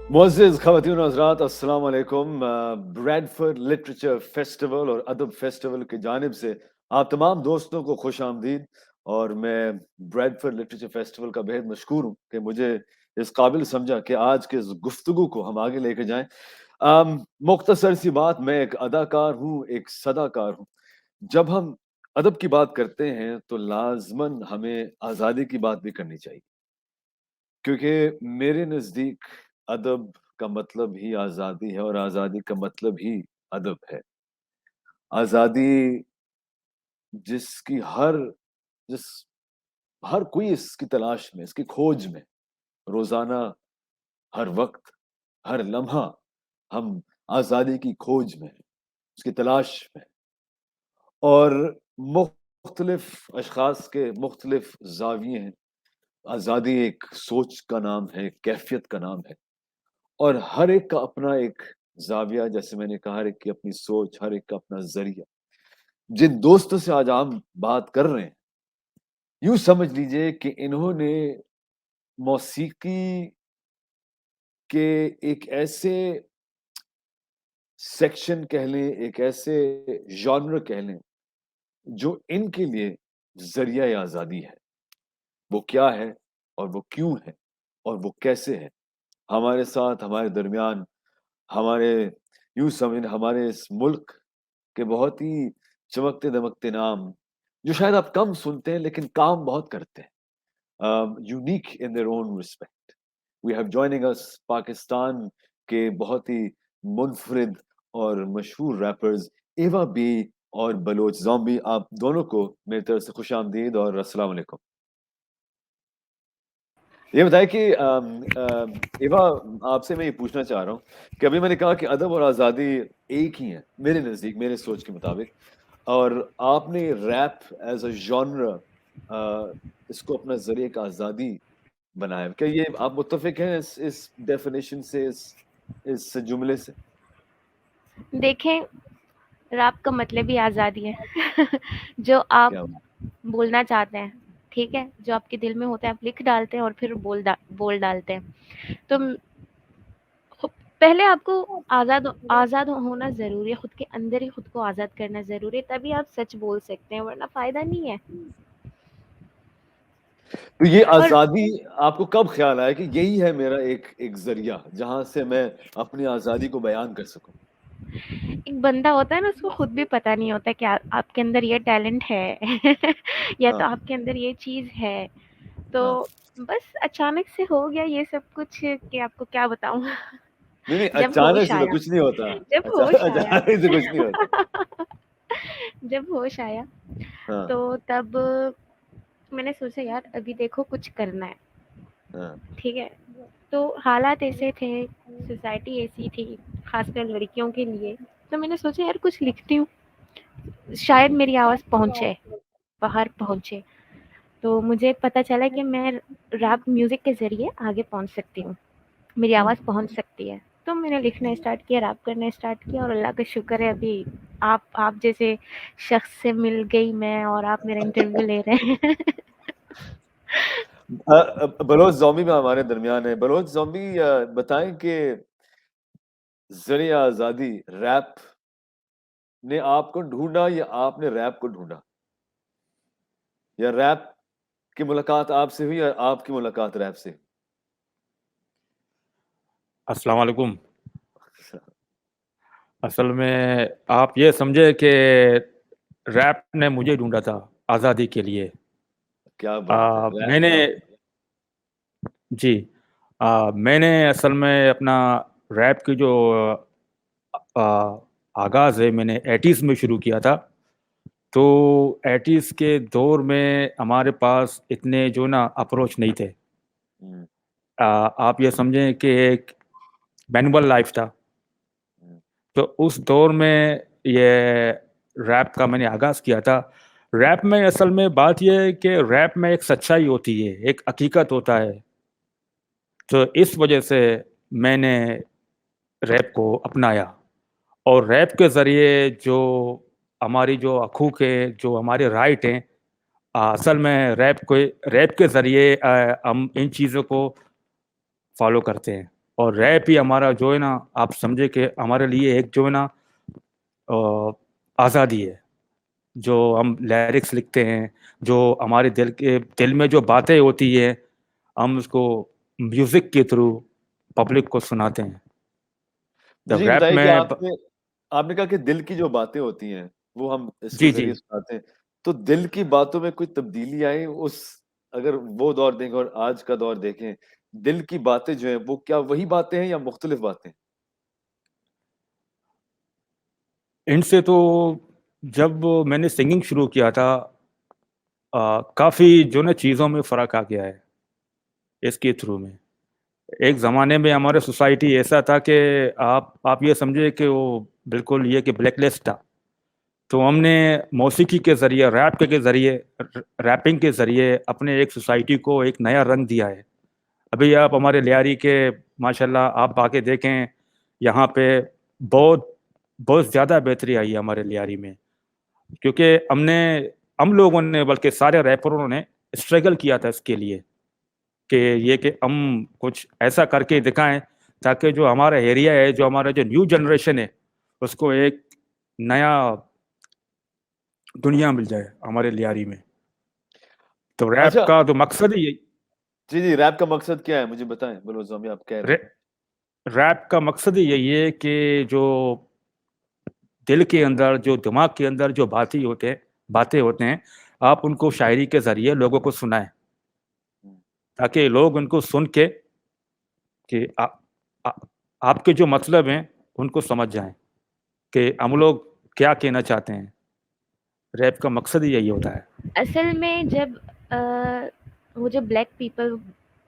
मुअज़्ज़िज़ ख़वातीन और हज़रात, अस्सलाम वालेकुम। ब्रैडफर्ड लिटरेचर फेस्टिवल और अदब फेस्टिवल की जानिब से आप तमाम दोस्तों को खुशामदीद। और मैं ब्रैडफर्ड लिटरेचर फेस्टिवल का बेहद मशकूर हूँ कि मुझे इस काबिल समझा कि आज के इस गुफ्तगू को हम आगे लेके जाएँ। मुख्तसर सी बात, मैं एक अदाकार हूँ, एक सदाकार हूँ। जब हम अदब की बात करते हैं तो लाज़िमन हमें आज़ादी की बात भी करनी चाहिए। क्योंकि मेरे नज़दीक अदब का मतलब ही आज़ादी है और आज़ादी का मतलब ही अदब है। आज़ादी जिसकी जिस हर कोई इसकी तलाश में, इसकी खोज में, रोज़ाना, हर वक़्त, हर लम्हा हम आज़ादी की खोज में हैं, उसकी तलाश में हैं। और मुख्तलिफ़ अशख़ास के मुख्तलिफ़ ज़ाविये हैं। आज़ादी एक सोच का नाम है, एक कैफ़ियत का नाम है। और हर एक का अपना एक ज़ाविया, जैसे मैंने कहा, हर एक की अपनी सोच, हर एक का अपना ज़रिया। जिन दोस्तों से आज हम बात कर रहे हैं, यूँ समझ लीजिए कि इन्होंने मौसीकी के एक ऐसे सेक्शन कह लें, एक ऐसे जॉनर कह लें, जो इनके लिए ज़रिया आज़ादी है। वो क्या है और वो क्यों है और वो कैसे है? हमारे साथ, हमारे दरमियान, हमारे यूँ समझें हमारे इस मुल्क के बहुत ही चमकते-दमकते नाम, जो शायद आप कम सुनते हैं लेकिन काम बहुत करते हैं। Unique in their own respect. We have joining us Pakistan के बहुत ही मुनफ़रिद और मशहूर रैपर्स एवा बी और बलोच ज़ॉम्बी। आप दोनों को मेरी तरफ से खुशामदीद और अस्सलाम वालेकुम। ये बताइए कि एवा, आपसे मैं ये पूछना चाह रहा हूँ कि अभी मैंने कहा कि अदब और आज़ादी एक ही हैं, मेरे नज़दीक, मेरे सोच के मुताबिक। और आपने रैप एज़ अ जॉनर इसको अपना ज़रिए का आज़ादी बनाया। क्या ये आप मुत्तफ़िक हैं इस डेफ़िनेशन से, इस जुमले से? देखें, रैप का मतलब ही आज़ादी है। जो आप क्या बात! बोलना चाहते हैं, ठीक है? जो आपके दिल में होता है, आप लिख डालते हैं और फिर बोल डालते हैं। तो खु पहले आपको आज़ाद होना ज़रूरी है, खुद के अंदर ही खुद को आज़ाद करना ज़रूरी है, तभी आप सच बोल सकते हैं, वरना फ़ायदा नहीं है। तो ये और आज़ादी आपको कब ख़्याल आया कि यही है मेरा एक एक ज़रिया, जहाँ से मैं अपनी आज़ादी को बयान कर सकूँ? एक बंदा होता है ना, उसको खुद भी पता नहीं होता कि आपके अंदर ये टैलेंट है या तो हाँ, आपके अंदर ये चीज़ है। तो हाँ। बस अचानक से हो गया ये सब कुछ कि आपको क्या बताऊँ। नहीं, नहीं, जब अचानक होश से तो आया कुछ नहीं होता। जब होश आया अचानक से कुछ नहीं होता। जब होश आया हाँ, तो तब मैंने सोचा यार अभी देखो कुछ करना है, हाँ, ठीक है? तो हालात ऐसे थे, सोसाइटी ऐसी थी, खासकर लड़कियों के लिए। तो मैंने सोचा यार कुछ लिखती हूँ, शायद मेरी आवाज़ पहुँचे, बाहर पहुँचे। तो मुझे पता चला कि मैं रैप म्यूज़िक के ज़रिए आगे पहुँच सकती हूँ, मेरी हुँ। आवाज़ पहुँच सकती है। तो मैंने लिखना स्टार्ट किया, रैप करना स्टार्ट किया और अल्लाह का शुक्र है अभी आप जैसे शख्स से मिल गई मैं और आप मेरा इंटरव्यू ले रहे हैं। बलोच ज़ॉम्बी में हमारे दरमियान है। बलोच ज़ॉम्बी, बताएँ कि ज़रिए आज़ादी रैप ने आपको ढूँढा या आपने रैप को ढूँढा? या रैप की मुलाकात आपसे हुई या आपकी मुलाकात रैप से? अस्सलाम वालेकुम। असल में आप ये समझे कि रैप ने मुझे ढूँढा था आज़ादी के लिए। क्या बात है! रैप मैंने ने आपको जी मैंने असल में अपना रैप की जो अ, आगाज़ है मैंने 80s में शुरू किया था। तो 80s के दौर में हमारे पास इतने जो ना अप्रोच नहीं थे। हुँ, आप ये समझें कि एक मैनुअल लाइफ़ था। हुँ, तो उस दौर में ये रैप का मैंने आगाज़ किया था। रैप में असल में बात ये है कि रैप में एक सच्चाई होती है, एक हकीकत होता है। तो इस वजह से मैंने रैप को अपनाया और रैप के ज़रिए जो हमारी जो हकूक़ है, जो हमारे राइट हैं, असल में रैप के ज़रिए हम इन चीज़ों को फ़ॉलो करते हैं। और रैप ही हमारा जो है ना, आप समझे कि हमारे लिए एक जो है ना आज़ादी है। जो हम लिरिक्स लिखते हैं, जो हमारे दिल में जो बातें होती है, हम उसको म्यूजिक के थ्रू पब्लिक को सुनाते हैं। जब मुझे ये रैप बताइए कि में आपने कहा कि दिल की जो बातें होती हैं, वो हम इसके जी जी, ज़रिए सुनाते हैं। तो दिल की बातों में कोई तब्दीली आई अगर वो दौर देखें और आज का दौर देखें, दिल की बातें जो हैं, वो क्या वही बातें हैं या मुख्तलिफ बातें? इनसे तो जब मैंने सिंगिंग शुरू किया था, काफ़ी जो ना चीज़ों में फ़र्क आ गया है इसके थ्रू में। एक ज़माने में हमारे सोसाइटी ऐसा था कि आप ये समझे कि वो बिल्कुल ये कि ब्लैक लिस्ट था। तो हमने मौसीकी के ज़रिए, रैप के ज़रिए, रैपिंग के ज़रिए अपने एक सोसाइटी को एक नया रंग दिया है। अभी आप हमारे लियारी के माशाल्लाह आप आके देखें, यहाँ पे बहुत बहुत ज़्यादा बेहतरी आई है हमारे लियारी में, क्योंकि हम लोगों ने, बल्कि सारे रैपरों ने स्ट्रगल किया था इसके लिए कि ये कि हम कुछ ऐसा करके दिखाएं ताकि जो हमारा एरिया है, जो हमारा जो न्यू जनरेशन है, उसको एक नया दुनिया मिल जाए हमारे लियारी में। तो रैप अच्छा, का तो मकसद ही जी, जी, रैप का मकसद क्या है? मुझे बताएँ, बलूच ज़ॉम्बी आप कह रहे रै, थे। रैप का मकसद ही यही है कि जो दिल के अंदर, जो दिमाग के अंदर जो बातें होते हैं, आप उनको शायरी के ज़रिए लोगों को सुनाएं, हुँ। ताकि लोग उनको सुन के कि आ, आपके जो मतलब हैं उनको समझ जाएं कि हम लोग क्या कहना चाहते हैं। रैप का मकसद ही यही होता है। असल में जब वो जो black people,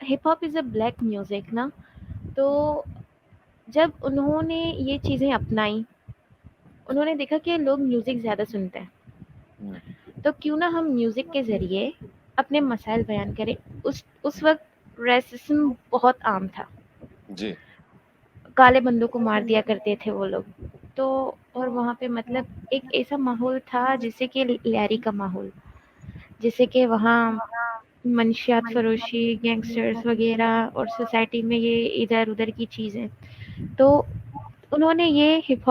hip hop is a black music ना, तो जब उन्होंने ये चीज़ें अपनाई, उन्होंने देखा कि लोग म्यूज़िक ज़्यादा सुनते हैं, हुँ। तो क्यों ना हम म्यूज़िक के ज़रिए अपने मसाइल बयान करें। उस वक़्त रेसिज़्म बहुत आम था। जी। काले बंदों को मार दिया करते थे वो लोग। तो और वहाँ पे मतलब एक ऐसा माहौल था जिससे कि लियारी का माहौल, जिससे कि वहाँ मंशियात फ़रोशी, गैंगस्टर्स वग़ैरह और सोसाइटी में ये इधर-उधर की चीज़ें। तो उन्होंने ये हिप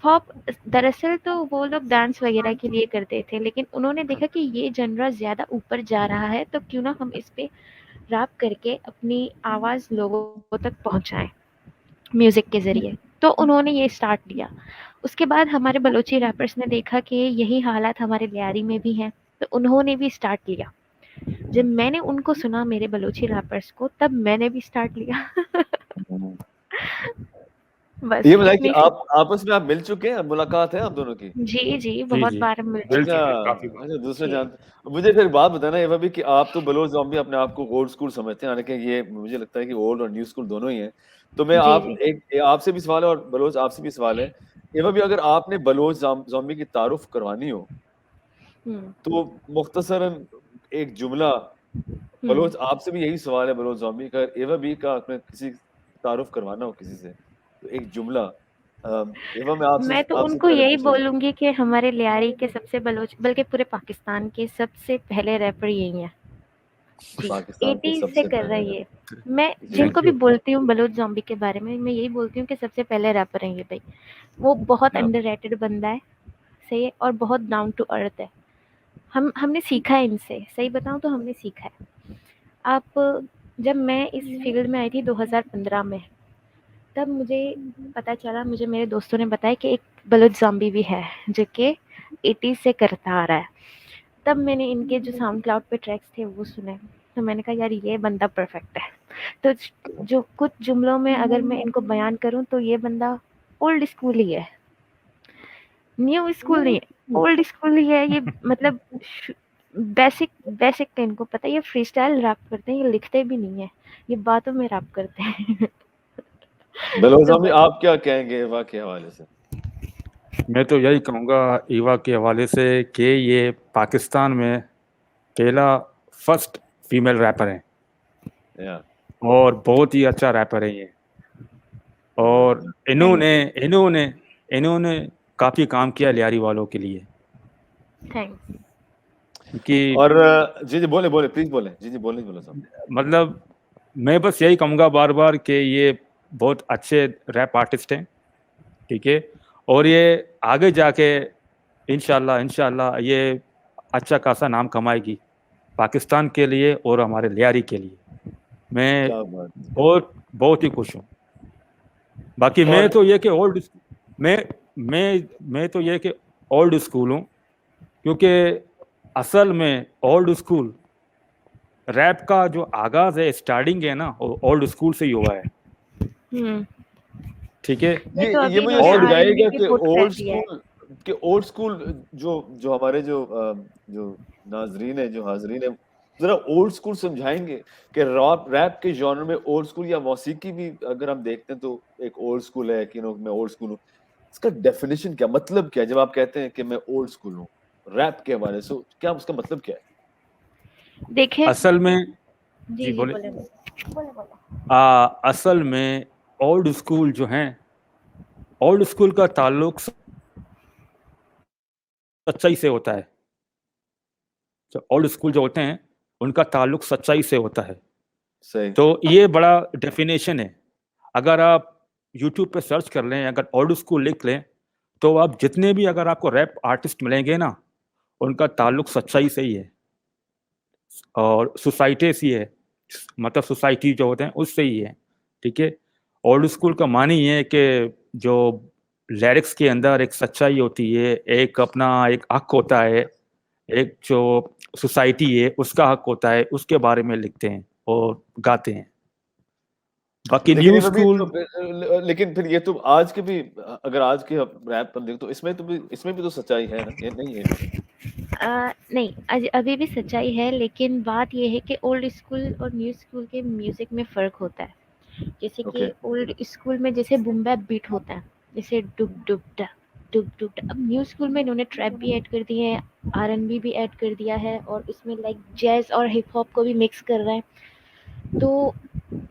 हॉप दरअसल तो वो लोग डांस वग़ैरह के लिए करते थे, लेकिन उन्होंने देखा कि ये जनरा ज़्यादा ऊपर जा रहा है, तो क्यों ना हम इस पे रैप करके अपनी आवाज़ लोगों तक पहुँचाएँ, म्यूज़िक के ज़रिए। तो उन्होंने ये स्टार्ट किया। उसके बाद हमारे बलोची रैपर्स ने देखा कि यही हालात हमारे लियारी में भी हैं, तो उन्होंने भी स्टार्ट किया। जब मैंने उनको सुना, मेरे बलोची रैपर्स को, तब मैंने भी स्टार्ट लिया। हुँ। बस ये बताइए कि इतनी सी। आप आपस में मिल चुके हैं? मुलाकात है आप दोनों की? जी, जी, जी बहुत जी, बार मिल मिल चुके अच्छा, हैं। चुके हैं काफ़ी बार। अच्छा दूसरे जी। जानते मुझे फिर बात बताना ये भी कि आप तो बलोच ज़ॉम्बी अपने आप को ओल्ड स्कूल समझते हैं, हालाँकि ये मुझे लगता है कि ओल्ड और न्यू स्कूल दोनों ही हैं। तो मैं जी, आप जी। एक आपसे भी सवाल है और बलोच आपसे भी सवाल है। ये भी अगर आपने बलोच ज़ॉम्बी की तारुफ़ करवानी हो, हुँ, तो मुख्तसरन एक जुमला हुँ। बलोच आपसे भी यही सवाल है बलोच ज़ॉम्बी का एवा बी का आपने किसी तारुफ़ करवाना हो किसी से, तो एक जुमला एवा मैं आपसे मैं तो आपसे उनको पहले यही पूछना चाहूँगा। बोलूँगी कि हमारे लियारी के सबसे बलोच, बल्कि पूरे पाकिस्तान के सबसे पहले रैपर यही हैं। जी, पाकिस्तान के 80s से सबसे कर पहले रही है। रैपर। मैं जी। जिनको थैंक भी यू। बोलती हूँ बलोच ज़ॉम्बी के बारे में, मैं यही बोलती हूँ कि सबसे पहले रैपर हैं ये भई। वो बहुत क्या अंडररेटेड बंदा है, सही है, और बहुत डाउन टू अर्थ है। हमने सीखा है इनसे, सही बताऊँ तो हमने सीखा है। आप जब मैं इस फ़ील्ड में आई थी 2015 में, तब पता चला, मुझे मेरे दोस्तों ने बताया कि एक बलोच ज़ॉम्बी भी है, जो कि 80s से करता आ रहा है। तब मैंने इनके जो साउंड क्लाउड पे ट्रैक्स थे वो सुने, तो मैंने कहा यार ये बंदा परफेक्ट है। तो जो कुछ जुमलों में अगर मैं इनको बयान करूँ, तो ये बंदा ओल्ड स्कूल ही है, न्यू स्कूल नहीं है, ओल्ड स्कूल ही है ये। मतलब बेसिक बेसिक इनको पता है, ये फ्री स्टाइल रैप करते हैं, ये लिखते भी नहीं है, ये बातों में रैप करते हैं। बलोच तो ज़ॉम्बी बस। आप क्या कहेंगे एवा के हवाले से? मैं तो यही कहूँगा ईवा के हवाले से कि ये पाकिस्तान में पहला फर्स्ट फीमेल रैपर है या और बहुत ही अच्छा रैपर है ये। और थैंक इन्होंने यू। इन्होंने इन्होंने काफ़ी काम किया लियारी वालों के लिए, थैंक्स। क्योंकि और जी, जी, बोलें, बोलें, प्लीज़ बोलें। जी, जी, बोलें बलोच ज़ॉम्बी। मतलब मैं बस यही कहूँगा बार बार कि ये बहुत अच्छे रैप आर्टिस्ट हैं, ठीक है, और ये आगे जाके इंशाल्लाह ये अच्छा खासा नाम कमाएगी पाकिस्तान के लिए और हमारे लियारी के लिए। मैं क्या बात। बहुत ही खुश हूँ। बाकी मैं और तो ये कि मैं तो ये कि ओल्ड स्कूल हूँ, क्योंकि असल में ओल्ड स्कूल रैप का जो आगाज है, स्टार्टिंग है ना, ओल्ड स्कूल से ही हुआ है, हम्म। ठीक है। नहीं तो ये अभी मुझे इन्होंने और R&B समझाइएगा भी कि बहुत कर ओल्ड दिया है। स्कूल ओल्ड स्कूल जो जो हमारे जो नाजरीन है, जो हाजरीन है, जरा ओल्ड स्कूल समझाएंगे कि रैप के जॉनर में ओल्ड स्कूल या मौसीकी भी अगर हम देखते हैं तो एक ओल्ड स्कूल है कि मैं ओल्ड स्कूल हूँ। इसका डेफिनेशन क्या, मतलब क्या है? जब आप कहते हैं कि मैं ओल्ड स्कूल हूँ रैप के हवाले से, क्या उसका मतलब क्या है? देखे असल में जी जी जी बोले। बोले बोले। असल में ओल्ड स्कूल जो हैं, ओल्ड स्कूल का ताल्लुक सच्चाई से होता है। जो ओल्ड स्कूल जो होते हैं उनका ताल्लुक सच्चाई से होता है। सही। तो ये बड़ा डेफिनेशन है। अगर आप यूट्यूब पे सर्च कर लें, अगर ओल्ड स्कूल लिख लें, तो आप जितने भी अगर आपको रैप आर्टिस्ट मिलेंगे ना, उनका ताल्लुक सच्चाई से ही है और सोसाइटी से ही है, मतलब सोसाइटी जो होते हैं उससे ही है, ठीक है। ओल्ड स्कूल का मानी ये है कि जो लिरिक्स के अंदर एक सच्चाई होती है, एक अपना एक हक होता है, एक जो सोसाइटी है उसका हक होता है, उसके बारे में लिखते हैं और गाते हैं। बाकी लेकिन न्यू ये तो भी स्कूल लेकिन फिर ये तो आज के भी, अगर आज के रैप पर देखो तो इसमें भी तो सच्चाई है ना, ये नहीं है? नहीं अभी भी सच्चाई है, लेकिन बात ये है कि ओल्ड स्कूल और न्यू स्कूल के म्यूजिक में फ़र्क होता है। जैसे ओके। कि ओल्ड स्कूल में जैसे बूम बैप बीट होता है, जैसे डुब डुब डा डुब डुब डा। अब न्यू स्कूल में इन्होंने ट्रैप भी ऐड कर दिए हैं, R&B भी ऐड कर दिया है, और उसमें लाइक जैज़ और हिप हॉप को भी मिक्स कर रहे हैं। तो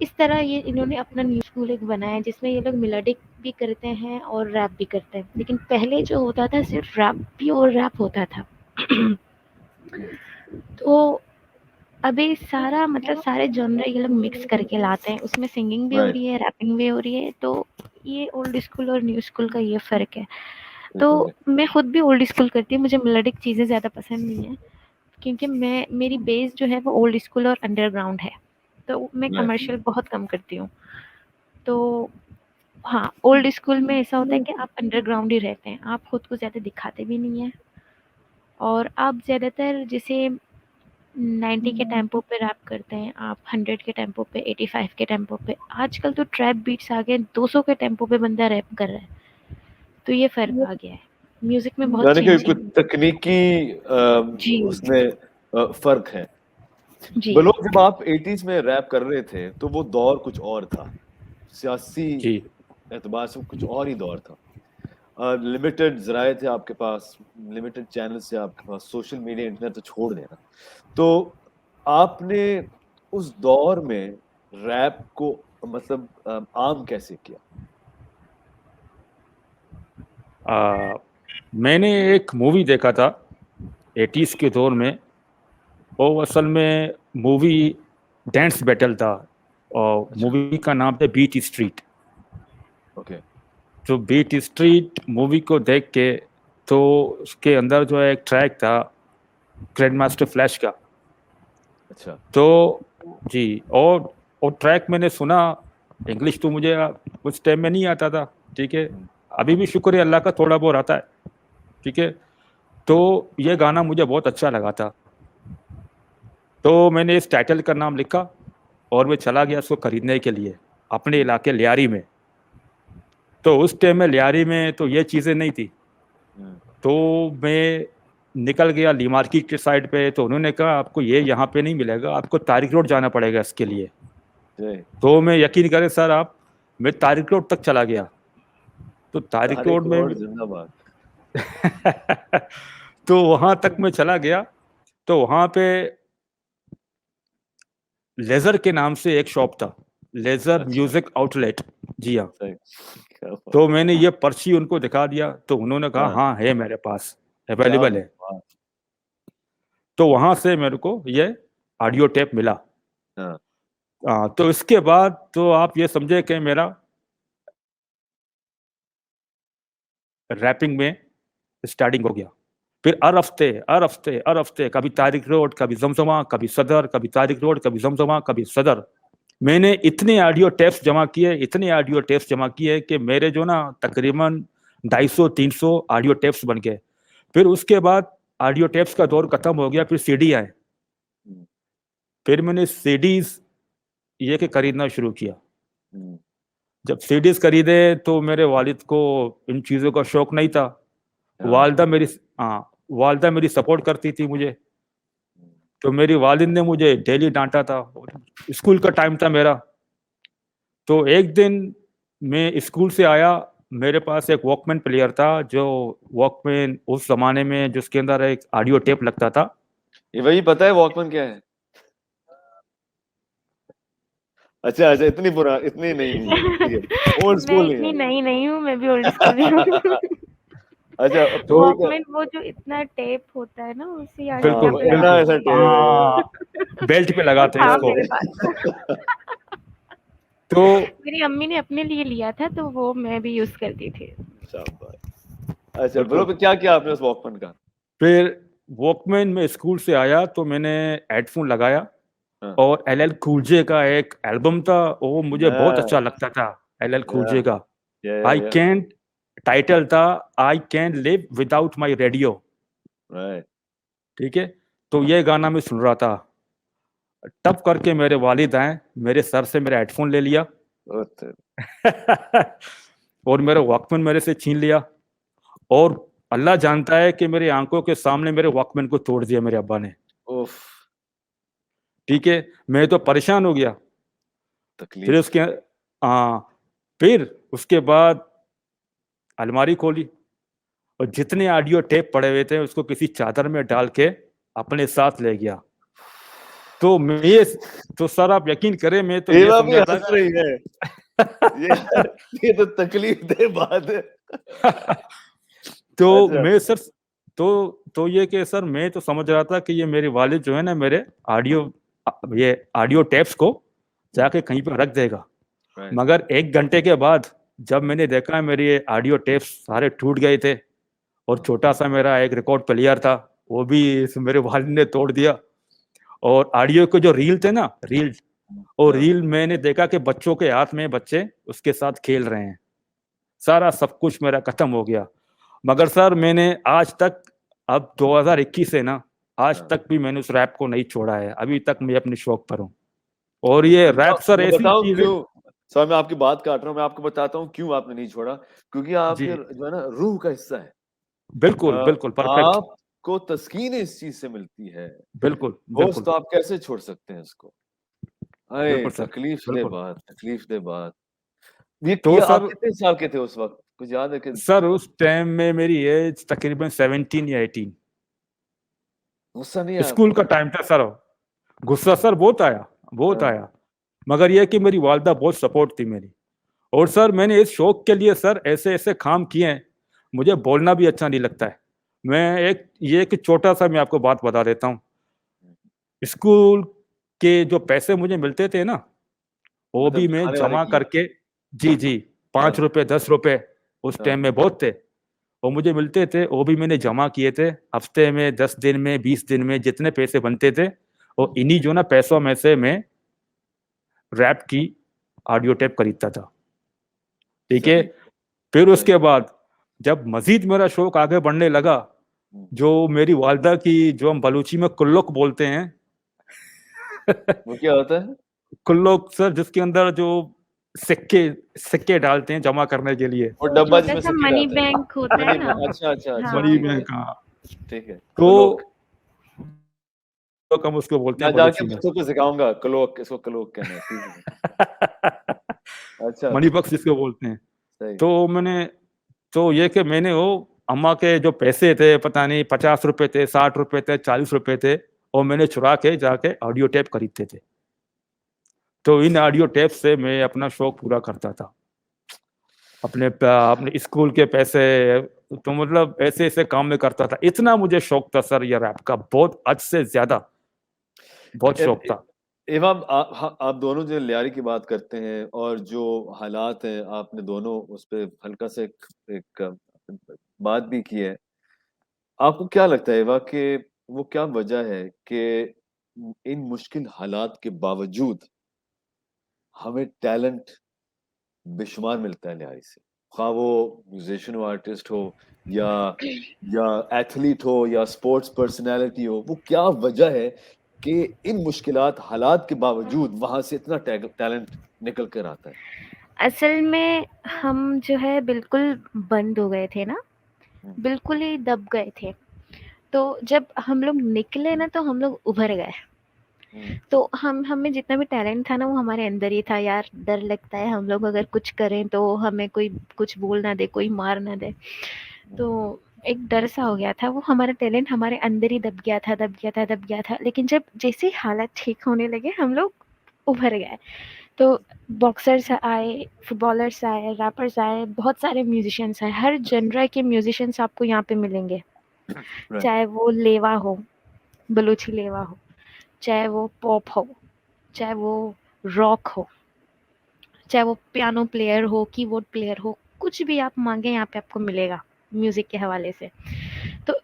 इस तरह ये इन्होंने अपना न्यू स्कूल एक बनाया है, जिसमें ये लोग मेलोडिक भी करते हैं और रैप भी करते हैं। लेकिन पहले जो होता था सिर्फ रैप, प्योर रैप होता था। तो अभी सारा मतलब सारे जॉनर ये लोग मिक्स करके लाते हैं, उसमें सिंगिंग भी हो राइट। रही है, रैपिंग भी हो रही है। तो ये ओल्ड स्कूल और न्यू स्कूल का ये फ़र्क है। ये तो तो है। मैं खुद भी ओल्ड स्कूल करती हूँ, मुझे मेलोडिक चीज़ें ज़्यादा पसंद नहीं है, क्योंकि मेरी बेस जो है वो ओल्ड स्कूल और अंडरग्राउंड है। तो मैं राइट। कमर्शियल बहुत कम करती हूँ। तो हाँ, ओल्ड स्कूल में ऐसा होता है कि आप अंडरग्राउंड ही रहते हैं, आप खुद को ज़्यादा दिखाते भी नहीं हैं, और आप ज़्यादातर जैसे 90 के टेम्पो पे रैप करते हैं, आप 100 के टेम्पो पे, 85 के टेम्पो पे। आजकल तो ट्रैप बीट्स आ गए, 200 के टेम्पो पे बंदा रैप कर रहा है। तो ये फ़र्क आ गया है, म्यूज़िक में बहुत यानी कि चेंज है। कुछ तकनीकी जी, उसमें फर्क है। जी, बलोच, जब आप 80s में रैप कर रहे थे तो वो दौर कुछ और था, सियासी जी एतबार से कुछ और ही दौर था। लिमिटेड ज़राए थे आपके पास, लिमिटेड चैनल्स थे आपके पास, सोशल मीडिया इंटरनेट तो छोड़ देना। तो आपने उस दौर में रैप को मतलब आम कैसे किया? मैंने एक मूवी देखा था 80s के दौर में। वो असल में मूवी डांस बैटल था, और अच्छा। मूवी का नाम था बीट स्ट्रीट। ओके। जो बीट स्ट्रीट मूवी को देख के, तो उसके अंदर जो है एक ट्रैक था ग्रैंड मास्टर फ्लैश का। अच्छा। तो जी, और ट्रैक मैंने सुना। इंग्लिश तो मुझे उस टाइम में नहीं आता था, ठीक है। अभी भी शुक्र है अल्लाह का, थोड़ा बहुत आता है, ठीक है। तो ये गाना मुझे बहुत अच्छा लगा था, तो मैंने इस टाइटल का नाम लिखा और मैं चला गया उसको खरीदने के लिए अपने इलाके लियारी में। तो उस टाइम में लियारी में तो ये चीज़ें नहीं थी। तो मैं निकल गया ली मार्केट के साइड पे, तो उन्होंने कहा आपको ये यहाँ पे नहीं मिलेगा, आपको तारिक रोड जाना पड़ेगा इसके लिए। जी। तो मैं यकीन करें सर आप, मैं तारिक रोड तक चला गया। तो तारिक तारिक रोड में रोड जिंदाबाद। तो वहां तक मैं चला गया। तो वहां पे लेजर के नाम से एक शॉप था, लेजर अच्छा। Music outlet. जी हाँ। सही। क्या बात। तो मैंने ये पर्ची उनको दिखा दिया, तो उन्होंने कहा हाँ। हाँ है मेरे पास, क्या अवेलेबल है। बात। तो वहां से मेरे को ये ऑडियो टेप मिला। हाँ। तो इसके बाद तो आप ये समझे कि मेरा रैपिंग में स्टार्टिंग हो गया। फिर हर हफ्ते कभी तारिक रोड, कभी जमजमा, कभी सदर, कभी तारिक रोड, कभी जमजमा, कभी सदर। मैंने इतने ऑडियो टेप्स जमा किए कि मेरे जो ना तकरीबन 250-300 ऑडियो टेप्स बन गए। फिर उसके बाद ऑडियो टेप्स का दौर खत्म हो गया, फिर सीडी आए। फिर मैंने सीडीज ये के खरीदना शुरू किया। जब सीडीज खरीदे तो मेरे वालिद को इन चीज़ों का शौक नहीं था। वालिदा मेरी सपोर्ट करती थी मुझे। तो मेरी वालिद ने मुझे डेली डांटा था। स्कूल का टाइम था मेरा। तो एक दिन मैं स्कूल से आया, मेरे पास एक वॉकमैन प्लेयर था, जो वॉकमैन उस जमाने में जिसके अंदर एक ऑडियो टेप लगता था। ये वही पता है वॉकमैन क्या है? अच्छा इतनी नहीं ओल्ड स्कूल मैं इतनी नहीं हूँ, मैं भी ओल्ड स्कूल ही हूँ। अच्छा तो वॉकमैन वो जो इतना टेप होता है ना, उसी बिल्कुल ऐसा टेप बेल्ट पे लगाते हैं इसको। मेरे पास तो मेरी अम्मी ने अपने लिए लिया था, तो वो मैं भी यूज करती थी। अच्छा बोलो क्या किया आपने उस वॉकमैन का? फिर वॉकमैन में स्कूल से आया तो मैंने हेडफोन लगाया और LL कूल जे का एक एल्बम था, वो मुझे बहुत अच्छा लगता था। LL कूल जे का आई कैंट टाइटल था, I can live without my radio. ठीक है, तो ये गाना मैं सुन रहा था। तब करके मेरे वालिद आए, मेरे सर से मेरा हेडफोन ले लिया और मेरा वॉकमैन मेरे से छीन लिया। और अल्लाह जानता है कि मेरी आंखों के सामने मेरे वॉकमैन को तोड़ दिया मेरे अब्बा ने। ठीक है, मैं तो परेशान हो गया। फिर उसके बाद अलमारी खोली और जितने ऑडियो टेप पड़े हुए थे उसको किसी चादर में डाल के अपने साथ ले गया। तो सर आप यकीन करें, मैं तो ये समझा था रही है ये तो तकलीफ दे बात है। तो मैं सर तो ये कि सर मैं तो समझ रहा था कि ये मेरे वालिद जो है ना, मेरे ऑडियो टेप्स को जाके कहीं पर रख देगा। मगर 1 घंटे के बाद जब मैंने देखा मेरे ऑडियो टेप्स सारे टूट गए थे और छोटा सा मेरा एक रिकॉर्ड प्लेयर था, वो भी मेरे वालिद ने तोड़ दिया। और ऑडियो के जो रील थे ना, रील मैंने देखा कि बच्चों के हाथ में बच्चे उसके साथ खेल रहे हैं। सारा सब कुछ मेरा खत्म हो गया। मगर सर मैंने आज तक, अब 2021 से ना आज तक भी मैंने उस रैप को नहीं छोड़ा है। अभी तक मैं अपने शौक पर हूँ। और ये रैप सर ऐसी चीज है। सर मैं आपकी बात काट रहा हूँ, मैं आपको बताता हूँ क्यों आपने नहीं छोड़ा। क्योंकि आपके जो है ना रूह का हिस्सा है। बिल्कुल परफेक्ट। आपको तस्कीन इस चीज से मिलती है। बिल्कुल तो आप कैसे छोड़ सकते हैं इसको? तकलीफ दे बात। तो सर आप कितने साल के थे उस वक्त, कुछ याद है? सर उस टाइम में मेरी एज तकरीबन 17 या 18। गुस्सा नहीं आया? स्कूल का टाइम था सर। गुस्सा सर बहुत आया। मगर यह कि मेरी वालिदा बहुत सपोर्ट थी मेरी। और सर मैंने इस शौक के लिए सर ऐसे ऐसे काम किए हैं, मुझे बोलना भी अच्छा नहीं लगता है। मैं एक छोटा सा मैं आपको बात बता देता हूँ। स्कूल के जो पैसे मुझे मिलते थे ना, वो भी मैं जमा करके, जी 5 रुपए 10 रुपए उस टाइम में बहुत थे, वो मुझे मिलते थे, वो भी मैंने जमा किए थे। हफ्ते में 10 दिन में 20 दिन में जितने पैसे बनते थे, और इन्हीं जो ना पैसों में से मैं रैप की ऑडियो टेप खरीदता था। ठीक है, फिर उसके बाद जब मजीद मेरा शौक आगे बढ़ने लगा, जो मेरी वालिदा की, जो हम बलूची में कुल्लुक बोलते हैं वो क्या होता है? कुल्लुक सर, जिसके अंदर जो सिक्के डालते हैं जमा करने के लिए, और डब्बा जिसमें सिक्के मनी बैंक होता है ना। अच्छा मनी बैंक। ठीक है, तो हम उसको बोलते हैं जाके बच्चों को सिखाऊंगा क्लोक, इसको क्लोक कहना है। अच्छा, मनी बॉक्स जिसको बोलते हैं। तो ये कि मैंने वो अम्मा के जो पैसे थे, पता नहीं 50 रुपए थे, 60 रुपए थे, 40 रुपए थे, और मैंने चुरा के जाके ऑडियो टेप खरीदते थे। तो इन ऑडियो टेप से मैं अपना शौक पूरा करता था। अपने स्कूल के पैसे, तो मतलब ऐसे ऐसे काम में करता था। इतना मुझे शौक था सर ये रैप का, बहुत हद से ज्यादा बहुत शौक था। एवा आप दोनों जो लियारी की बात करते हैं और जो हालात हैं, आपने दोनों उस पे हल्का सा एक बात भी की है। आपको क्या लगता है एवा कि वो क्या वजह है कि इन मुश्किल हालात के बावजूद हमें टैलेंट बेशुमार मिलता है लियारी से? ख़्वाह वो म्यूज़िशियन हो, आर्टिस्ट हो या एथलीट हो या स्पोर्ट्स पर्सनैलिटी हो, वो क्या वजह है कि इन मुश्किलात हालात के बावजूद वहाँ से इतना टैलेंट निकल कर आता है? असल में हम जो है बिल्कुल बंद हो गए थे ना, हुँ, बिल्कुल ही दब गए थे। तो जब हम लोग निकले ना तो हम लोग उभर गए। हुँ, तो हमें जितना भी टैलेंट था ना वो हमारे अंदर ही था यार। डर लगता है हम लोग अगर कुछ करें तो हमें कोई कुछ बोल ना दे, कोई मार ना दे। हुँ, तो एक डर सा हो गया था, वो हमारा टैलेंट हमारे अंदर ही दब गया था, दब गया था, दब गया था। लेकिन जब जैसे ही हालात ठीक होने लगे हम लोग उभर गए। तो बॉक्सर्स आए, फुटबॉलर्स आए, रैपर्स आए, बहुत सारे म्यूजिशियंस आए। हर जनरा के म्यूजिशियंस आपको यहाँ पे मिलेंगे, राइट, चाहे वो लेवा हो, बलूची लेवा हो, चाहे वो पॉप हो, चाहे वो रॉक हो, चाहे वो पियानो प्लेयर हो, कीबोर्ड प्लेयर हो, कुछ भी आप मांगे यहाँ पे आपको मिलेगा म्यूजिक के हवाले से। तो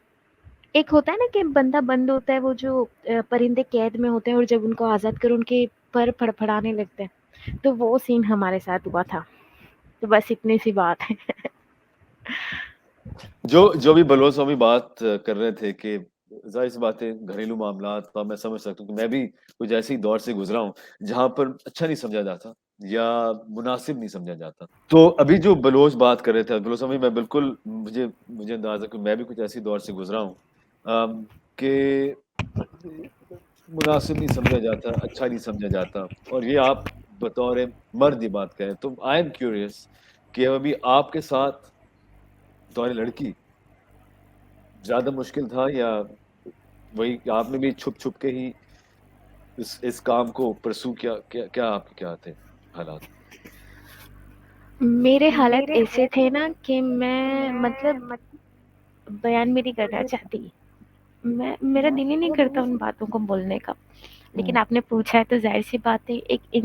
एक होता है ना कि बंदा बंद होता है, वो जो परिंदे कैद में होते हैं और जब उनको आज़ाद करो उनके पर फड़फड़ाने लगते हैं, तो वो सीन हमारे साथ हुआ था। तो बस इतनी सी बात है। जो भी बलवंत स्वामी बात कर रहे थे कि ज़ाहिर-सी बात है घरेलू मामलात का मैं समझ सकता हूँ कि मैं भी कुछ ऐसे ही दौर से गुज़रा हूँ, जहाँ पर अच्छा नहीं समझा जाता या मुनासिब नहीं समझा जाता। तो अभी जो बलोच बात कर रहे थे, बलोच स्वामी मैं बिल्कुल मुझे मुझे अंदाज़ा है कि मैं भी कुछ ऐसी दौर से गुज़रा हूँ कि मुनासिब नहीं समझा जाता, अच्छा नहीं समझा जाता और ये आप बतौर मर्द ये बात कह रहे हैं। तो आई एम क्यूरियस कि अभी आपके साथ बतौर लड़की ज़्यादा मुश्किल था या वही कि आपने भी छुप-छुप के ही इस काम को परस्यू किया? क्या आपके क्या थे हालात? मेरे हालात ऐसे थे ना कि मैं मतलब बयान भी नहीं करना चाहती। मैं मेरा दिल ही नहीं करता उन बातों को बोलने का। लेकिन हुँ। आपने पूछा है तो ज़ाहिर-सी बात है, एक एक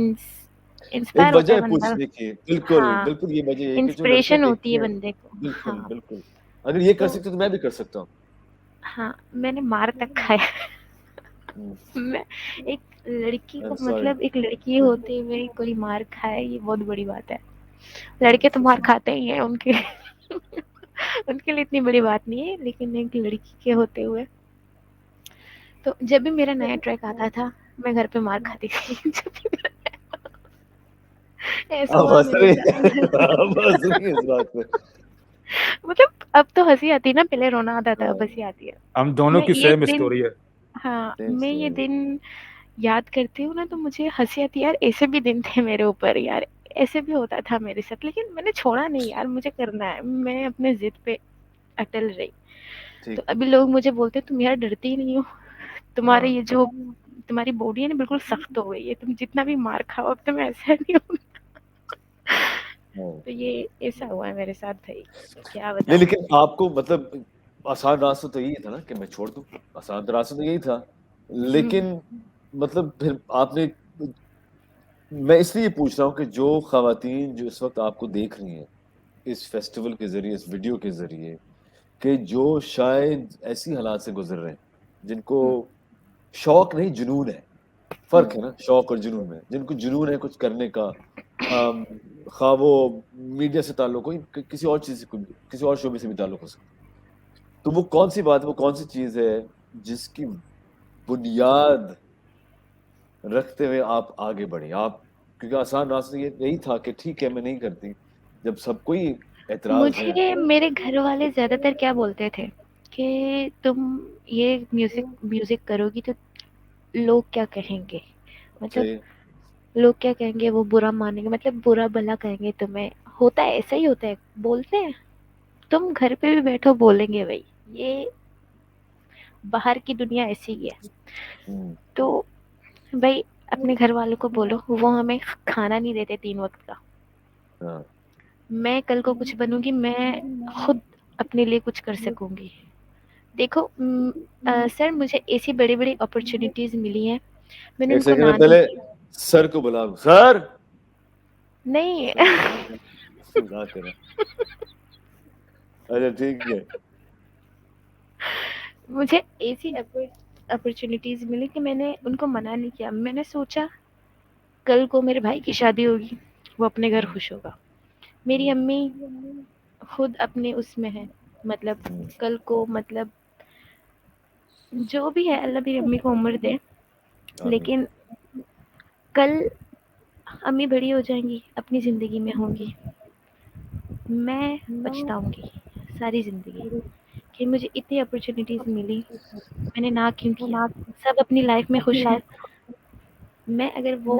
इंस्पायर होता वजह है है बंदा। पूछने की, बिल्कुल, हाँ, बिल्कुल ये वजह है कि जो लड़कियाँ इंस्पिरेशन होती देखती है हैं बंदे को। बिल्कुल, हाँ, बिल्कुल। अगर ये कर तो सकते हैं तो मैं भी कर सकता हूँ। हाँ, मैंने मार तक खाया। हुँ, मैं एक लड़की आई एम को सॉरी। मतलब एक लड़की हुँ, होते हुए कोई मार खाए, ये बहुत बड़ी बात है। हुँ, लड़के तो मार खाते ही हैं, उनके उनके लिए इतनी बड़ी बात नहीं है, लेकिन एक लड़की के होते हुए। तो जब भी मेरा नया ट्रैक आता था, मैं घर पे मार खाती थी। जब भी ऐसा आप हुआ है हँस मेरे रही साथ। हैं आप हँस रही हैं इस बात पे। मतलब अब तो हँसी आती है ना, पहले रोना आता था, अब हाँ, हँसी आती है। हम दोनों मैं की ये सेम दिन स्टोरी है। हाँ, सेम मैं ये स्टोरी। दिन याद करती हूँ ना तो मुझे हँसी आती है यार, ऐसे भी दिन थे मेरे ऊपर यार, ऐसे भी होता था मेरे साथ। लेकिन मैंने छोड़ा नहीं यार, मुझे करना है, मैं अपने ज़िद पे अटल रही। तो ठीक है। अभी लोग मुझे बोलते तुम यार डरती ही नहीं हो, तुम्हारे हाँ, ये जो तुम्हारी बॉडी है ना बिल्कुल सख्त हो गई है, तुम जितना भी मार खाओ अब तुम ऐसा नहीं हो। हाँ। तो ये ऐसा हुआ है मेरे साथ भाई, क्या नहीं बताऊँ। लेकिन आपको मतलब आसान रास्ता तो यही था ना कि मैं छोड़ दूँ, आसान तो रास्ता तो यही था। हम्म, लेकिन मतलब फिर आपने मैं इसलिए पूछ रहा हूँ कि जो ख़वातीन जो इस वक़्त आपको देख रही हैं, इस फेस्टिवल के ज़रिए, इस वीडियो के ज़रिए, कि जो शायद ऐसी हालात से गुज़र रहे हैं, जिनको हम्म, शौक नहीं जुनून है, फ़र्क है हम्म, ना शौक और जुनून में, जिनको जुनून है कुछ करने का अम, ख़्वाह वो मीडिया से ताल्लुक हो, किसी और चीज़ से किसी और शोबे से भी ताल्लुक हो सकता है। तो वो कौन-सी बात है, वो कौन-सी चीज़ है, जिसकी बुनियाद रखते हुए आप आगे बढ़े? आप क्योंकि आसान रास्ता ये यही था कि ठीक है, मैं नहीं करती। जब सबको ही ऐतराज़ है मुझे मेरे घर वाले ज़्यादातर क्या बोलते थे कि तुम ये म्यूजिक म्यूजिक करोगी तो लोग क्या कहेंगे, मतलब सही लोग क्या कहेंगे, वो बुरा मानेंगे, मतलब बुरा भला कहेंगे तुम्हें। होता है, ऐसा ही होता है, बोलते हैं। तुम घर पे भी बैठो बोलेंगे भाई, ये बाहर की दुनिया ऐसी ही है। हुँ, तो भाई अपने घर वालों को बोलो, वो हमें खाना नहीं देते 3 वक्त का। हाँ, मैं कल को कुछ बनूंगी, मैं खुद अपने लिए कुछ कर सकूंगी। देखो सर मुझे ऐसी बड़ी बड़ी अपॉर्चुनिटीज़ मिली हैं मैंने एक उनको सेकंड ना में नहीं पहले की। सर को बुलाओ, सर। नहीं मजाक कर रहा हूं। अच्छा ठीक है। मुझे ऐसी अपॉर्चुनिटीज मिली कि मैंने उनको मना नहीं किया। मैंने सोचा कल को मेरे भाई की शादी होगी, वो अपने घर खुश होगा। मेरी अम्मी खुद अपने उसमें है, मतलब कल को, मतलब जो भी है अल्लाह मेरी अम्मी को उम्र दे, आमीन। लेकिन कल अम्मी बड़ी हो जाएंगी, अपनी ज़िंदगी में होंगी, मैं पछताऊंगी सारी ज़िंदगी कि मुझे इतनी अपॉर्चुनिटीज़ मिली, मैंने ना क्यों किया। सब अपनी लाइफ में खुश हैं, मैं अगर वो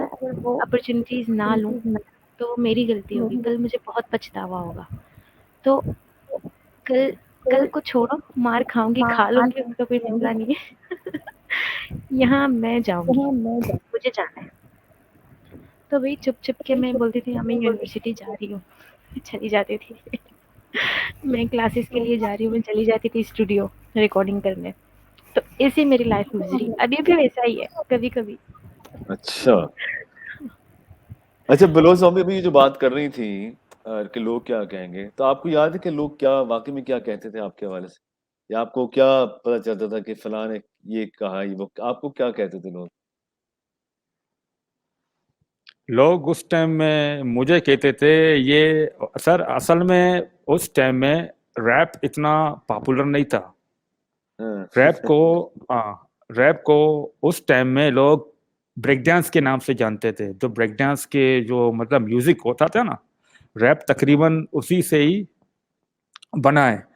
अपॉर्चुनिटीज़ ना लूँ तो वो मेरी गलती होगी, कल मुझे बहुत पछतावा होगा। तो कल कल को छोड़ो, मार खाऊंगी, खा लूंगी, उसका कोई मसला नहीं है। यहाँ मैं जाऊंगी, मुझे जाना है। तो वही चुप चुप के मैं बोलती थी मैं यूनिवर्सिटी जा रही हूँ, चली जाती थी। मैं क्लासेस के लिए जा रही हूँ, मैं चली जाती थी स्टूडियो रिकॉर्डिंग करने। तो ऐसी मेरी लाइफ गुजरी, अभी भी वैसा ही है कभी कभी। अच्छा अच्छा, बलोच अम्मी अभी ये जो बात कर रही थी कि लोग क्या कहेंगे, तो आपको याद है कि लोग क्या वाकई में क्या कहते थे आपके हवाले से, या आपको क्या पता चलता था कि फलां ने ये कहा, ये वो, आपको क्या कहते थे लोग? लोग उस टाइम में मुझे कहते थे ये, सर असल में उस टाइम में रैप इतना पॉपुलर नहीं था। हाँ। रैप को रैप को उस टाइम में लोग ब्रेक डांस के नाम से जानते थे। तो ब्रेक डांस के जो मतलब म्यूजिक होता था ना, रैप तकरीबन उसी से ही बना है।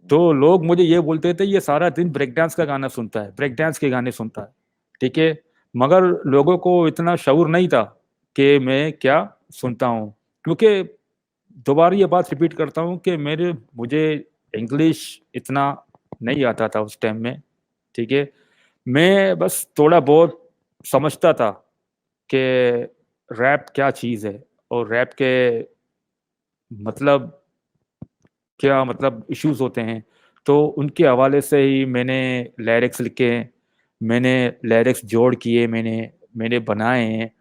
तो लोग मुझे ये बोलते थे ये सारा दिन ब्रेक डांस का गाना सुनता है, ब्रेक डांस के गाने सुनता है, ठीक है। मगर लोगों को इतना शऊर नहीं था कि मैं क्या सुनता हूँ, क्योंकि दोबारा ये बात रिपीट करता हूँ कि मुझे इंग्लिश इतना नहीं आता था उस टाइम में, ठीक है। मैं बस थोड़ा बहुत समझता था कि रैप क्या चीज़ है और रैप के मतलब क्या मतलब इश्यूज होते हैं। तो उनके हवाले से ही मैंने लिरिक्स लिखे, मैंने लिरिक्स जोड़ किए, मैंने मैंने बनाए हैं।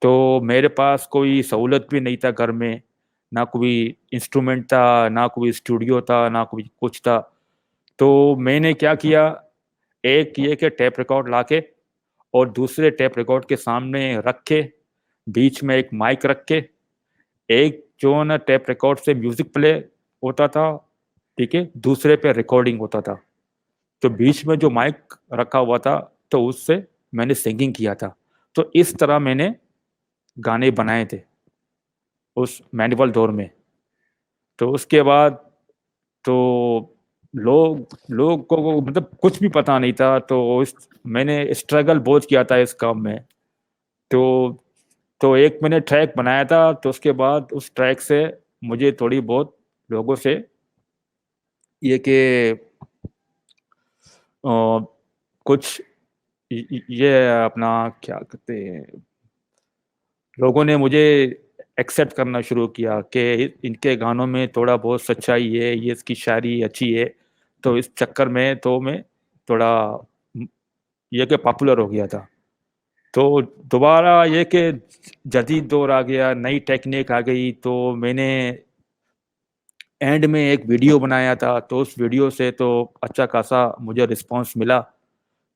तो मेरे पास कोई सहूलत भी नहीं था घर में, ना कोई इंस्ट्रूमेंट था, ना कोई स्टूडियो था, ना कोई कुछ था। तो मैंने क्या किया, एक ये के टेप रिकॉर्ड लाके और दूसरे टेप रिकॉर्ड के सामने रख के, बीच में एक माइक रख के, एक जो ना टेप रिकॉर्ड से म्यूजिक प्ले होता था, ठीक है, दूसरे पे रिकॉर्डिंग होता था। तो बीच में जो माइक रखा हुआ था तो उससे मैंने सिंगिंग किया था। तो इस तरह मैंने गाने बनाए थे उस मैनुअल दौर में। तो उसके बाद तो लोग को मतलब कुछ भी पता नहीं था। तो मैंने स्ट्रगल बहुत किया था इस काम में। तो एक मैंने ट्रैक बनाया था, तो उसके बाद उस ट्रैक से मुझे थोड़ी बहुत लोगों से ये कि कुछ ये अपना क्या कहते हैं, लोगों ने मुझे एक्सेप्ट करना शुरू किया कि इनके गानों में थोड़ा बहुत सच्चाई है, ये इसकी शायरी अच्छी है। तो इस चक्कर में तो मैं थोड़ा ये कि पॉपुलर हो गया था। तो दोबारा ये कि जदीद दौर आ गया, नई टेक्निक आ गई, तो मैंने एंड में एक वीडियो बनाया था। तो उस वीडियो से तो अच्छा खासा मुझे रिस्पांस मिला।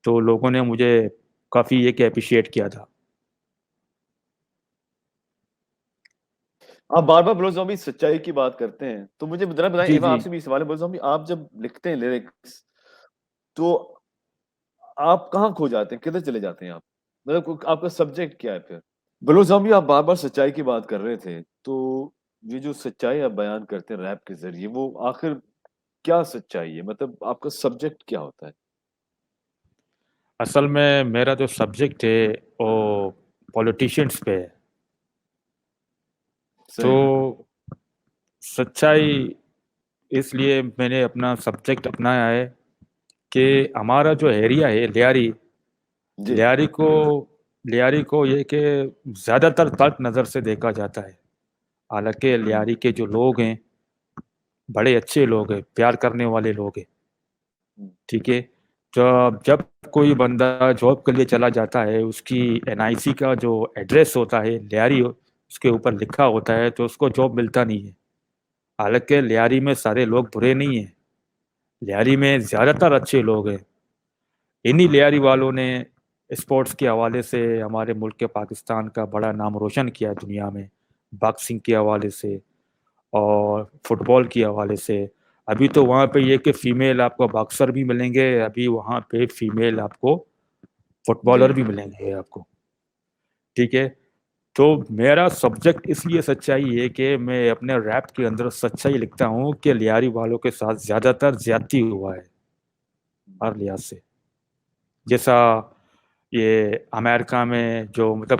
तो लोगों ने मुझे काफ़ी ये कि अप्रिशिएट किया था। आप बार बार बलोच ज़ॉम्बी सच्चाई की बात करते हैं, तो मुझे जरा बताएं, जी एवा जी। आपसे भी सवाल है बलोच ज़ॉम्बी, आप जब लिखते हैं लिरिक्स, तो आप कहाँ खो जाते हैं, किधर चले जाते हैं आप, मतलब आपका सब्जेक्ट क्या है फिर? बलोच ज़ॉम्बी, आप बार बार सच्चाई की बात कर रहे थे, तो ये जो सच्चाई आप बयान करते हैं रैप के जरिए, वो आखिर क्या सच्चाई है, मतलब आपका सब्जेक्ट क्या होता है? असल में मेरा जो सब्जेक्ट है वो पॉलिटिशियंस पे है। तो सही। सच्चाई इसलिए मैंने अपना सब्जेक्ट अपनाया है कि हमारा जो एरिया है लियारी, जी। लियारी को लियारी को ये कि ज़्यादातर तल्ख नज़र से देखा जाता है। हालांकि लियारी के जो लोग हैं बड़े अच्छे लोग हैं, प्यार करने वाले लोग हैं, हुँ। ठीक है। जब कोई बंदा जॉब के लिए चला जाता है, उसकी एनआईसी का जो एड्रेस होता है लियारी उसके ऊपर लिखा होता है, तो उसको जॉब मिलता नहीं है। हालांकि लियारी में सारे लोग बुरे नहीं हैं, लियारी में ज़्यादातर अच्छे लोग हैं। इन्हीं लियारी वालों ने स्पोर्ट्स के हवाले से हमारे मुल्क के पाकिस्तान का बड़ा नाम रोशन किया दुनिया में, बॉक्सिंग के हवाले से और फुटबॉल के हवाले से। अभी तो वहाँ पे ये कि फीमेल आपको बॉक्सर भी मिलेंगे, अभी वहाँ पे फीमेल आपको फुटबॉलर भी मिलेंगे आपको। ठीक है, तो मेरा सब्जेक्ट इसलिए सच्चाई है कि मैं अपने रैप के अंदर सच्चाई लिखता हूँ कि लियारी वालों के साथ ज़्यादातर ज्यादती हुआ है हर लिहाज से। जैसा ये अमेरिका में जो मतलब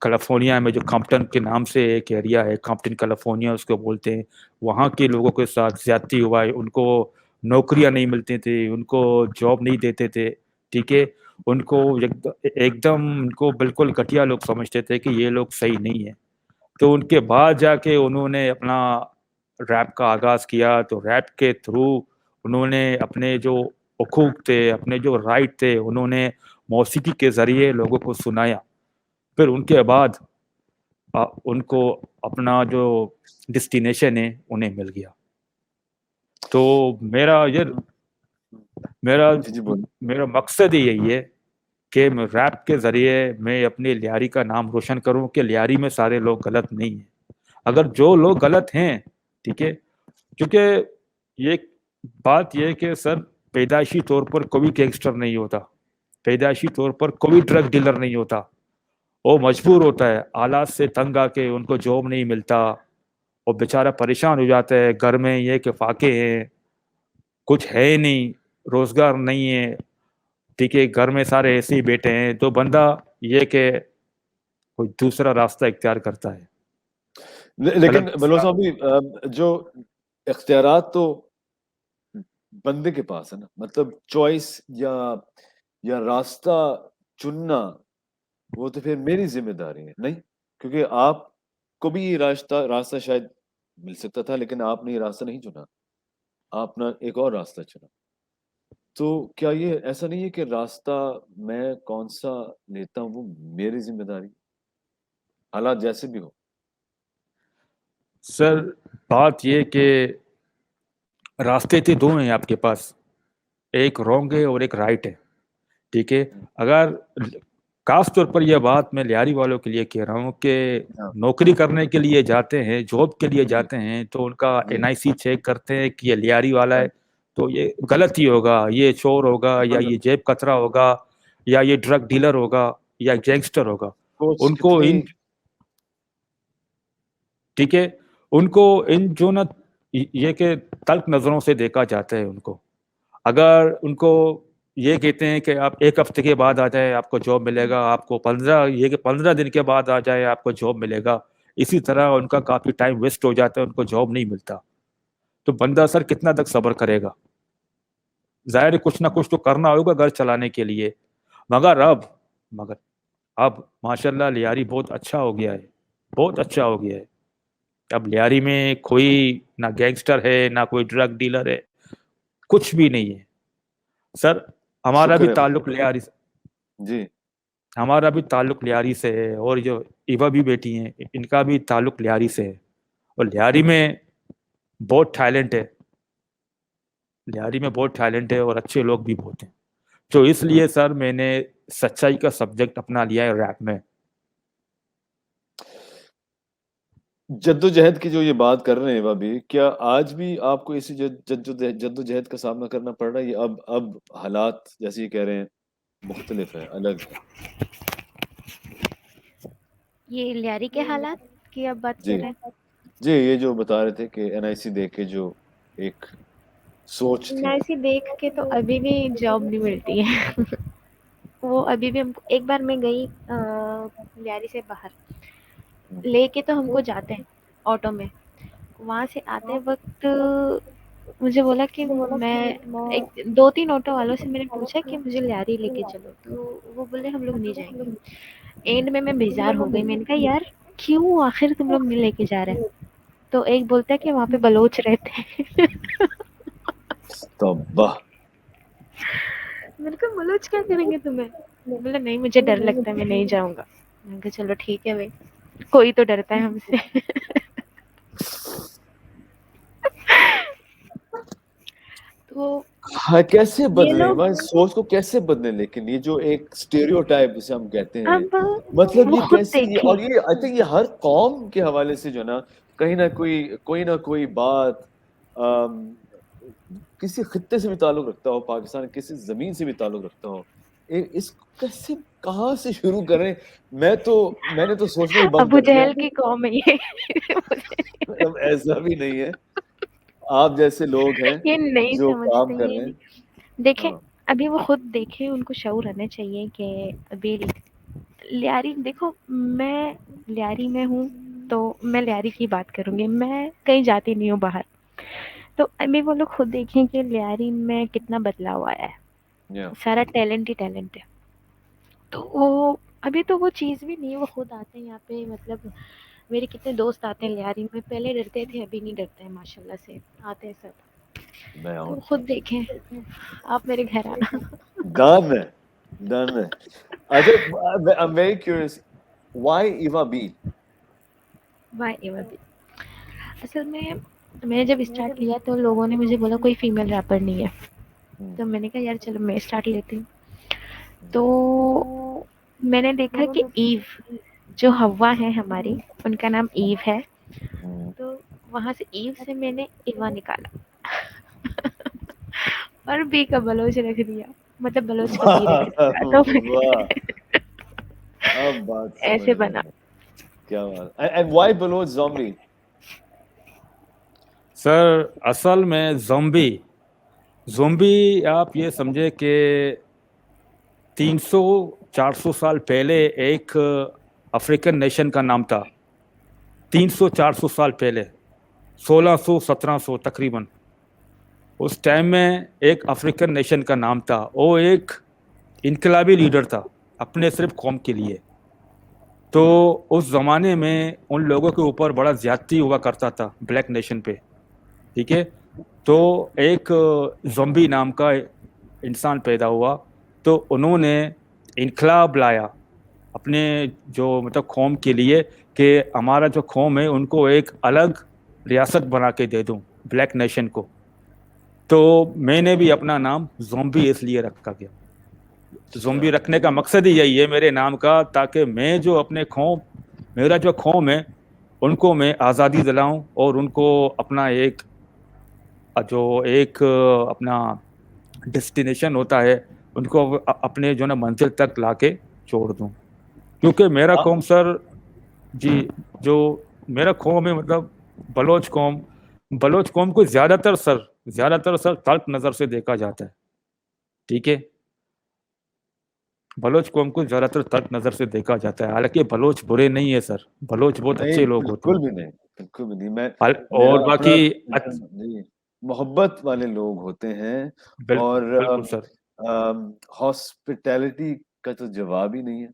कैलिफोर्निया में जो कॉम्पटन के नाम से एक एरिया है, कॉम्पटन कैलिफोर्निया उसको बोलते हैं, वहाँ के लोगों के साथ ज्यादती हुआ है। उनको नौकरियां नहीं मिलती थी, उनको जॉब नहीं देते थे। ठीक है, उनको एकदम उनको बिल्कुल घटिया लोग समझते थे कि ये लोग सही नहीं है। तो उनके बाद जाके उन्होंने अपना रैप का आगाज़ किया। तो रैप के थ्रू उन्होंने अपने जो हकूक़ थे, अपने जो राइट थे, उन्होंने मौसीकी के ज़रिए लोगों को सुनाया। फिर उनके बाद उनको अपना जो डेस्टिनेशन है उन्हें मिल गया। तो मेरा ये मेरा जी, जी, बोलिए। मेरा मकसद ही यही है कि मैं रैप के ज़रिए मैं अपनी लियारी का नाम रोशन करूं कि लियारी में सारे लोग गलत नहीं हैं। अगर जो लोग गलत हैं, ठीक है, क्योंकि ये बात ये है कि सर पैदाइशी तौर पर कोई गैंगस्टर नहीं होता, पैदाइशी तौर पर कोई ड्रग डीलर नहीं होता। वो मजबूर होता है, हालात से तंग आके उनको जॉब नहीं मिलता और बेचारा परेशान हो जाता है। घर में ये कि फाके हैं, कुछ है ही नहीं, रोजगार नहीं है। ठीक है, घर में सारे ऐसे ही बैठे हैं, तो बंदा ये कि कोई दूसरा रास्ता इख्तियार करता है। लेकिन गलत बलोच रास्ता। साहब भी जो इख्तियारात तो बंदे के पास है ना, मतलब चॉइस या रास्ता चुनना वो तो फिर मेरी जिम्मेदारी है नहीं, क्योंकि आपको भी ये रास्ता रास्ता शायद मिल सकता था, लेकिन आपने ये रास्ता नहीं चुना, आपने एक और रास्ता चुना। तो क्या ये ऐसा नहीं है कि रास्ता मैं कौन सा लेता हूँ वो मेरी जिम्मेदारी, हालात जैसे भी हो? सर बात ये कि रास्ते थे दो हैं आपके पास, एक रॉन्ग है और एक राइट है। ठीक है, अगर खास तौर पर यह बात मैं लियारी वालों के लिए कह रहा हूँ कि हाँ, नौकरी करने के लिए जाते हैं, जॉब के लिए जी, जाते हैं, तो उनका जी, एनआईसी चेक करते हैं कि ये लियारी वाला है, हाँ, तो ये गलत ही होगा, ये चोर होगा या मतलब ये जेब कतरा होगा या ये ड्रग डीलर होगा या गैंगस्टर होगा। सोच उनको कितनी। इन ठीक है, उनको इन जो ना ये के तल्ख नज़रों से देखा जाता है उनको। अगर उनको ये कहते हैं कि आप 1 हफ्ते के बाद आ जाए आपको जॉब मिलेगा, आपको 15 दिन के बाद आ जाए आपको जॉब मिलेगा, इसी तरह उनका काफ़ी टाइम वेस्ट हो जाता है, उनको जॉब नहीं मिलता। तो बंदा सर कितना तक सब्र करेगा? ज़ाहिर है कुछ ना कुछ तो करना होगा घर चलाने के लिए। मगर अब मगर अब माशाल्लाह लियारी बहुत अच्छा हो गया है, बहुत अच्छा हो गया है। अब लियारी में कोई ना गैंगस्टर है, ना कोई ड्रग डीलर है, कुछ भी नहीं है। सर हमारा भी शुक्र है भाई। ताल्लुक लियारी जी। हमारा भी ताल्लुक लियारी से है, और जो इवा भी बेटी हैं इनका भी ताल्लुक लियारी से है। और लियारी में बहुत टैलेंट है, लियारी में बहुत टैलेंट है और अच्छे लोग भी बहुत हैं। तो इसलिए सर मैंने सच्चाई का सब्जेक्ट अपना लिया है रैप में। जद्दोजहद की जो ये बात कर रहे हैं भाभी, क्या आज भी आपको इसी जद्दोजहद का सामना करना पड़ रहा है? ये अब हालात जैसे ये कह रहे हैं मुख्तलिफ है, अलग है? ये लियारी के हालात की आप बात जी, कर रहे हैं? जी, ये जो बता रहे थे कि एनआईसी देख के जो एक सोच थी। एनआईसी देख के तो अभी भी जॉब नहीं मिलती है। वो अभी भी हमको, एक बार मैं गई लियारी से बाहर, हुँ, लेके तो हमको जाते हैं ऑटो में। वहाँ से आते वक़्त मुझे बोला कि मैं एक 2-3 ऑटो वालों से मैंने पूछा कि मुझे लियारी लेके चलो, तो वो बोले हम लोग नहीं जाएँगे। एंड में मैं बेज़ार हो गई, मैंने कहा यार क्यों आखिर तुम लोग नहीं लेके जा रहे हैं? तो एक बोलता है कि वहाँ पे बलोच रहते हैं। तौबा! मैंने कहा बलोच क्या करेंगे तुम्हें? बोला नहीं मुझे डर लगता है, मैं नहीं जाऊंगा। मैंने कहा चलो ठीक है भाई, कोई तो डरता है हमसे। तो हाँ, कैसे ये बदले लोग भाई सोच को, कैसे बदले? लेकिन ये जो एक स्टेरियोटाइप जिसे हम कहते हैं, अब मतलब वो ये खुद कैसे, ये देखें। और ये आई थिंक ये हर कौम के हवाले से जो है ना, कहीं ना कोई बात अम, किसी खित्ते से भी ताल्लुक रखता हो, पाकिस्तान किसी जमीन से भी ताल्लुक रखता हो, इसको कैसे, कहाँ से शुरू करें? मैंने तो सोचना ही बंद अबू कर दिया। जहल की कौम है ये। अब ऐसा भी नहीं है, आप जैसे लोग हैं ये नहीं जो काम समझते कर ये रहे नहीं हैं। देखें। हाँ, अभी वो खुद देखें, उनको शऊर रहना चाहिए कि अभी लियारी देखो, मैं लियारी में हूँ तो मैं लियारी की बात करूंगी, मैं कहीं जाती नहीं हूँ बाहर। तो अभी वो लोग खुद देखें कि लियारी में कितना बदलाव आया है, या सारा टैलेंट ही टैलेंट है। तो वो अभी तो वो चीज़ भी नहीं है, वो खुद आते हैं यहाँ पे, मतलब मेरे कितने दोस्त आते हैं लियारी में, पहले डरते थे अभी नहीं डरते हैं, माशाल्लाह से आते हैं सब। मैं तो आऊँ, खुद देखें, आप मेरे घर आना। डन है, डन है। अच्छा, I'm very curious, why Eva B? वाह एवा भी। असल में मैंने जब स्टार्ट किया तो लोगों ने मुझे बोला कोई फीमेल रैपर नहीं है, हम्म, तो मैंने कहा यार चलो मैं स्टार्ट लेती हूँ। हम्म, तो मैंने देखा कि ईव जो हवा है हमारी, उनका नाम ईव है। हम्म। तो वहां से ईव से मैंने इवा निकाला। और बी का बलोच रख दिया, मतलब बलोच का बी रख वाह, दिया, तो वाह, अब बात समझ ऐसे में बना। आई। क्या बात, and why below zombie? Sir असल में ज़ॉम्बी ज़ॉम्बी आप ये समझे कि 300-400 साल पहले एक अफ्रीकन नेशन का नाम था। 300-400 साल पहले, 1600-1700 तकरीबन, उस टाइम में एक अफ्रीकन नेशन का नाम था। वो एक इनकलाबी लीडर था अपने सिर्फ कौम के लिए। तो उस ज़माने में उन लोगों के ऊपर बड़ा ज़्यादती हुआ करता था ब्लैक नेशन पे, ठीक है। तो एक ज़ॉम्बी नाम का इंसान पैदा हुआ, तो उन्होंने इनकलाब लाया अपने जो मतलब कौम के लिए, कि हमारा जो कौम है उनको एक अलग रियासत बना के दे दूं, ब्लैक नेशन को। तो मैंने भी अपना नाम ज़ॉम्बी इसलिए रखा गया। ज़ॉम्बी अच्छा, रखने का मकसद ही यही है मेरे नाम का, ताकि मैं जो अपने कौम, मेरा जो कौम है, उनको मैं आज़ादी दिलाऊं और उनको अपना एक जो एक अपना डेस्टिनेशन होता है, उनको अपने जो ना मंजिल तक लाके छोड़ दूं। क्योंकि मेरा आ- कौम सर जी, जो मेरा कौम है मतलब बलोच कौम को ज्यादातर सर तल्ख नजर से देखा जाता है, ठीक है। बलोच कौम को ज्यादातर तल्ख नजर से देखा जाता है, हालांकि बलोच बुरे नहीं है सर, बलोच बहुत नहीं, अच्छे लोग होते बिल्कुल हैं। भी नहीं, बिल्कुल भी नहीं। मैं, मेरा और अपना बाकी जी, मोहब्बत वाले लोग होते हैं। बिल्कुल और बिल्कुल सर। हॉस्पिटैलिटी का तो जवाब ही नहीं है।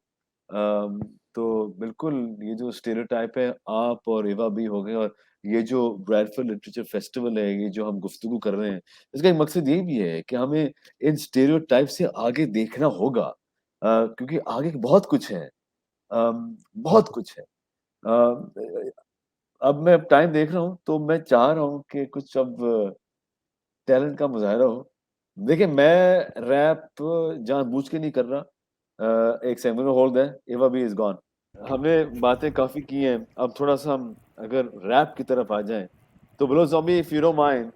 तो बिल्कुल, ये जो स्टेरियोटाइप है, आप और एवा भी हो गए, और ये जो ब्रैडफोर्ड लिटरेचर फेस्टिवल है, ये जो हम गुफ्तगू कर रहे हैं, इसका एक मकसद ये भी है कि हमें इन स्टेरियोटाइप से आगे देखना होगा, क्योंकि आगे बहुत कुछ है, बहुत कुछ है। अब मैं टाइम देख रहा हूँ, तो मैं चाह रहा हूँ कि कुछ अब टैलेंट का मुज़ाहिरा हो। देखिए, मैं रैप जानबूझ के नहीं कर रहा। एक सेकंड में होल्ड है, एवा बी इज़ गॉन। हमने बातें काफ़ी की हैं, अब थोड़ा-सा हम अगर रैप की तरफ आ जाएँ, तो blow zombie, if you don't mind,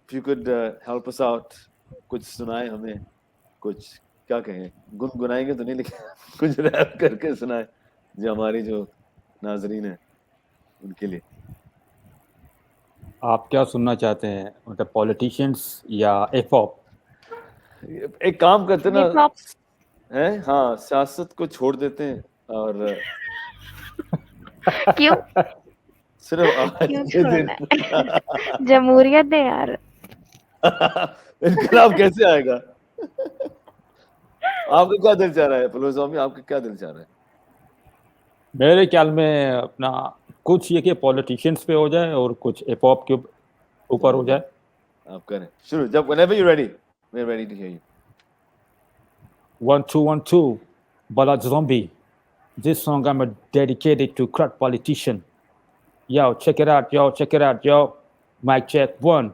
if you could help us out, कुछ सुनाएँ हमें, कुछ, क्या कहें? गुनगुनाएँगे तो नहीं, लेकिन कुछ रैप करके सुनाएँ, जो हमारी जो नाज़रीन हैं, उनके लिए। आप क्या सुनना चाहते हैं, मतलब पॉलिटिशियंस या हिप हॉप? एक काम करते हैं ना, हिप हॉप। हैं? हाँ, सियासत को छोड़ देते हैं, और क्यों? सिर्फ आज क्यों के छोड़ना दिन है? जमहूरियत है यार। इनकलाब कैसे आएगा? आपका क्या दिल चाह रहा है फिलोसॉफी, आपका क्या दिल चाह रहा है? मेरे ख्याल में अपना कुछ ये कि पॉलिटिशियंस पे हो जाए और कुछ हिप हॉप के ऊपर हो जाए। आप करें शुरू, जब whenever you ready. We're ready to hear you. 1 2 1 2 Ballad Zombie. This song I'm dedicated to crack politician. Yo, check it out, yo. Mic check 1.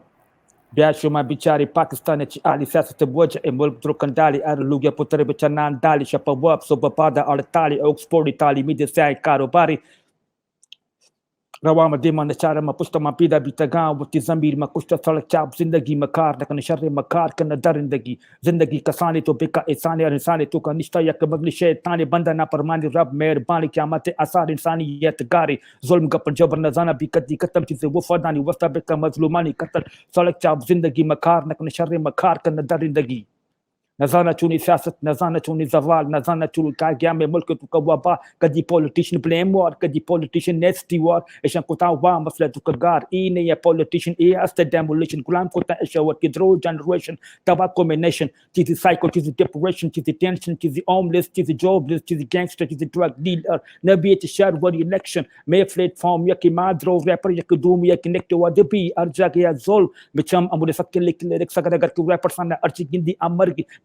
Biashuma bichari Pakistan ci ali siyasat waje e mulk drukandali arluga putere bichanan dali shapawab so bapada alatali oxford itali media sai karobari रवा मदीमा नचारा मा पुष्ट मा पीदा बीतगा वती जमीर मा कुष्ट सड़क चाप जिंदगी मकार नकन शर मकार कन दरिंदगी जिंदगी कसानी तो बेका इंसानी और इंसानी तो का निष्ठा या कबगली शैतानी बंदा ना परमानी रब मेहरबानी क़यामत आसार इंसानियत गारी जुल्म का जबर नजाना भी कदी कत्ल चीज़े वफादानी वस्ता बेका मजलूमानी कत्ल सड़क चाप जिंदगी मकार नकन शर मकार कन दरिंदगी नजाना चुनी सियासत नजाना चुनी जवाल नजाना चुनी का गया में मुल्क तो कवाबा कदी पॉलिटिशियन ब्लेम वॉर कदी पॉलिटिशियन नेस्टी वॉर ऐसा कोता वा मसला तो कगार ई ने या पॉलिटिशियन ए अस्त डेमोलिशन गुलाम कोता ऐसा वट की ड्रो जनरेशन तबाको में नेशन चीज़ साइको चीज़ डिप्रेशन चीज़ टेंशन चीज़ होमलेस चीज़ जॉबलेस चीज़ गैंगस्टर चीज़ ड्रग डीलर नबी च शहर वर इलेक्शन में प्लेटफॉर्म या की माद्रो रैपर या की डूम या की नेक्टो वा दबी अर्जा के या जोल बिचम अमुरे फक्के लिरिक्स अगर की रैपर सामने अर्ची गिंदी अमर की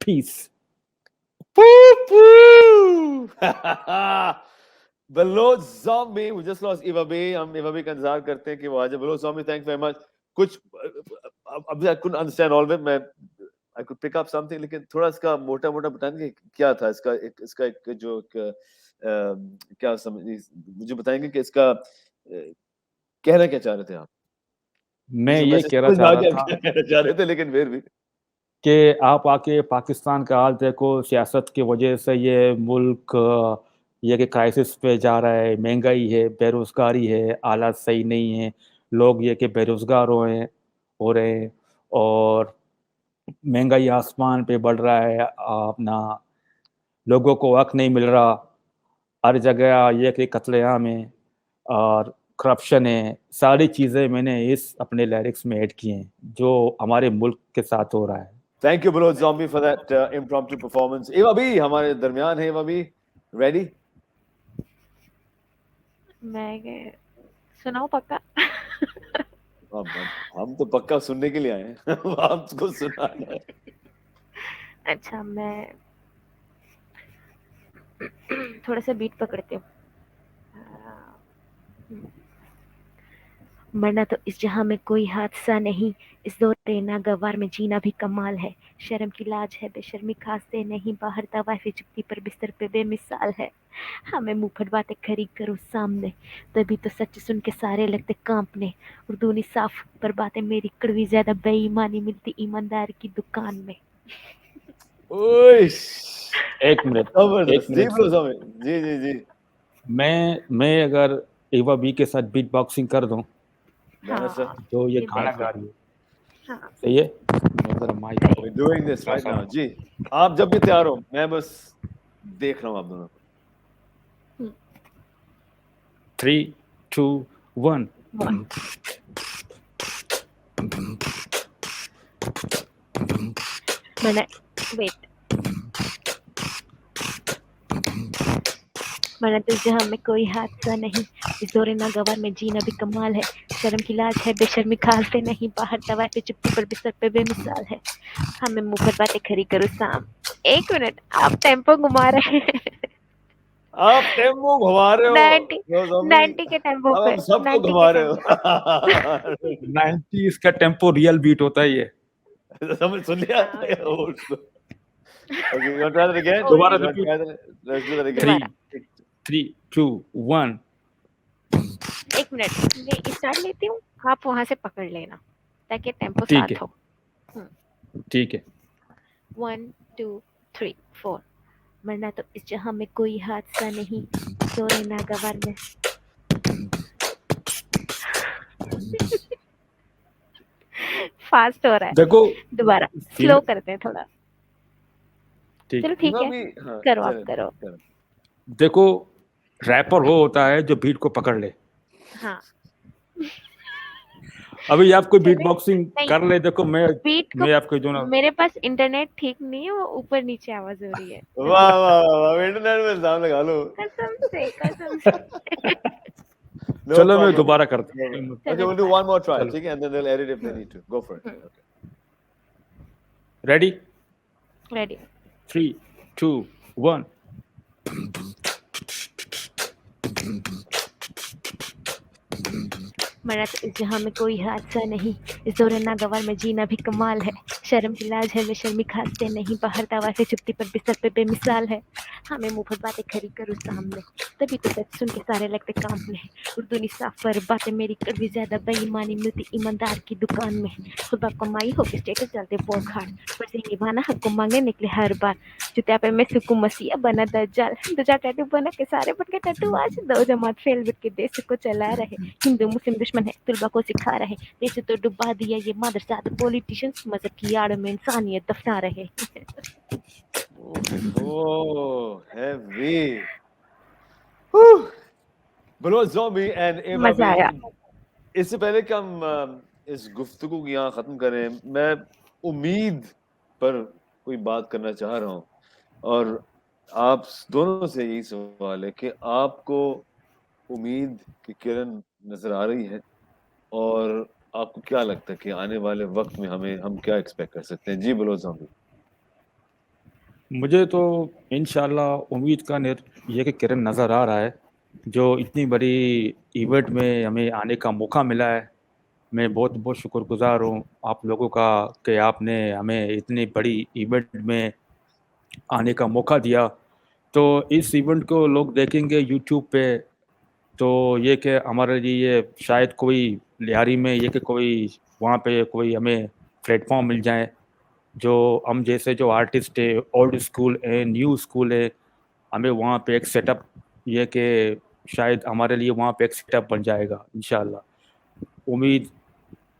peace. Ballad Zombie, we just lost Eva B. हम Eva B का इंतजार करते हैं कि वो आ जाए. Ballad Zombie, thanks very much. कुछ अब I couldn't understand all of it. मैं I could pick up something, लेकिन थोड़ा इसका मोटा-मोटा बताएंगे क्या था इसका एक जो क्या समझ मुझे बताएंगे कि इसका कहना क्या चाह रहे थे आप? मैं ये कह रहा था कहना चाह रहे थे लेकिन फिर भी कि आप आके पाकिस्तान का हाल देखो, सियासत की वजह से ये मुल्क ये कि क्राइसिस पे जा रहा है, महंगाई है, बेरोजगारी है, हालात सही नहीं है, लोग ये कि बेरोजगार हो रहे हैं और महंगाई आसमान पे बढ़ रहा है, अपना लोगों को हक नहीं मिल रहा, हर जगह ये कि कत्लेआम है और करप्शन है, सारी चीज़ें मैंने इस अपने लिरिक्स में ऐड की हैं जो हमारे मुल्क के साथ हो रहा है. Thank you, Ballad Zombie, for that impromptu performance. Eva B हमारे दरमियान है. Eva B, ready? मैं सुनाऊं पक्का? हम तो पक्का सुनने के लिए आए हैं. आपको सुनाना है. अच्छा, मैं थोड़ा सा बीट पकड़ती हूँ. मरना तो इस जहां में कोई हादसा नहीं, इस दौरे नागवार में जीना भी कमाल है. शर्म की लाज है, बेशर्मी खासे नहीं, बाहर तवाफ़े चुप्पी पर बिस्तर पे बेमिसाल है. हमें मुंह फट बातें खरी करो सामने, तभी तो सच सुन के सारे लगते कांपने. उर्दू नहीं साफ पर बातें मेरी कड़वी, ज्यादा बेईमानी मिलती ईमानदार की दुकान में. एक मिनट जी. मैं अगर एवा बी के साथ बीट बॉक्सिंग कर दूं तो ये गाना गा रही है. सही है. We're doing this right now. जी, आप जब भी तैयार हो, मैं बस देख रहा हूँ आप दोनों. 3 2 1 मरना तो जहां में कोई हादसा नहीं, इस दौरे नागवार में जीना भी कमाल है. शर्म की लाज है, बेशर्मी खासे नहीं, बाहर तवाफ़े चुप्पी पर बिस्तर पे बेमिसाल है. हमें मुंह पर बातें खरी करो साम. एक मिनट, आप टेम्पो घुमा रहे हैं. आप टेम्पो घुमा रहे हो 90 के टेम्पो पे. सबको घुमा रहे हो. 90s का टेम्पो रियल बीट होता है ये. समझ सुन लिया. Okay, you want to try that again? दोबारा let's do that again. 3 2 1 एक मिनट, मैं स्टार्ट लेती हूँ, आप वहां से पकड़ लेना ताकि टेम्पो साथ हो. ठीक है. 1 2 3 4 मरना तो इस जहां में कोई हादसा नहीं, दौरे नागवार में. फास्ट हो रहा है. देखो दोबारा स्लो करते हैं थोड़ा. चलो ठीक है, करो आप करो. देखो, रैपर वो होता है जो बीट को पकड़ ले. हाँ. अभी आप कोई बीट बॉक्सिंग कर ले. देखो मैं आपको जो ना, मेरे पास इंटरनेट ठीक नहीं है, वो ऊपर नीचे आवाज हो रही है. वाह इंटरनेट में इल्जाम लगा लो. कसम से No चलो मैं problem. दोबारा करता No हूँ problem. चलो Okay, we'll do one more try. चलो ठीक है, and then they'll edit if they need to. Go for it. Okay. Ready ready 3 2 1 मरा तो इस जहां में कोई हादसा नहीं, इस दौरे नागवार में जीना भी कमाल है। शर्म की लाज है वे शर्मी खाते नहीं, बाहर दवा से चुप्पी पर बिस्तर पे बेमिसाल है। हमें मुंह पर बातें खरी करूँ सामने, तभी तो सच सुन के सारे लगते काम में। उर्दू नहीं साफ पर बातें मेरी कड़वी ज्यादा, बेईमानी मिलती ईमानदार की दुकान में। खुद बाप कमाई हो के स्टेटस चलते बहुत खाट, पर से निभाना हक को मांगे निकले हर बार। जुत्या पे मैं सुकू मसीहा बना दज्जाल, दूजा टैटू बना के सारे बन के टैटू आज दो जमात फेल बिट के देश को चला रहे। हिंदू मुस्लिम दुश्मन है तुलबा को सिखा रहे, देश तो डुबा दिया ये मदरसा पॉलिटिशियंस, मजहब की आड़ में इंसानियत दफना रहे। Oh, heavy. Whew. Below Zombie and Eva मजा आया। B. इससे पहले कि हम इस गुफ्तगू को यहाँ खत्म करें, मैं उम्मीद पर कोई बात करना चाह रहा हूँ और आप दोनों से यही सवाल है कि आपको उम्मीद की किरण नजर आ रही है और आपको क्या लगता है कि आने वाले वक्त में हम क्या एक्सपेक्ट कर सकते हैं? जी बोलो ज़ॉम्बी। मुझे तो इंशाल्लाह उम्मीद का ये कि किरण नज़र आ रहा है। जो इतनी बड़ी इवेंट में हमें आने का मौका मिला है, मैं बहुत बहुत शुक्रगुजार हूँ आप लोगों का कि आपने हमें इतनी बड़ी इवेंट में आने का मौका दिया। तो इस इवेंट को लोग देखेंगे यूट्यूब पे, तो ये कि हमारे लिए शायद कोई लिहारी में ये कि कोई वहाँ पे कोई हमें प्लेटफॉर्म मिल जाए, जो हम जैसे जो आर्टिस्ट है, ओल्ड स्कूल है, न्यू स्कूल है, हमें वहाँ पे एक सेटअप ये कि शायद हमारे लिए वहाँ पे एक सेटअप बन जाएगा इंशाल्लाह। उम्मीद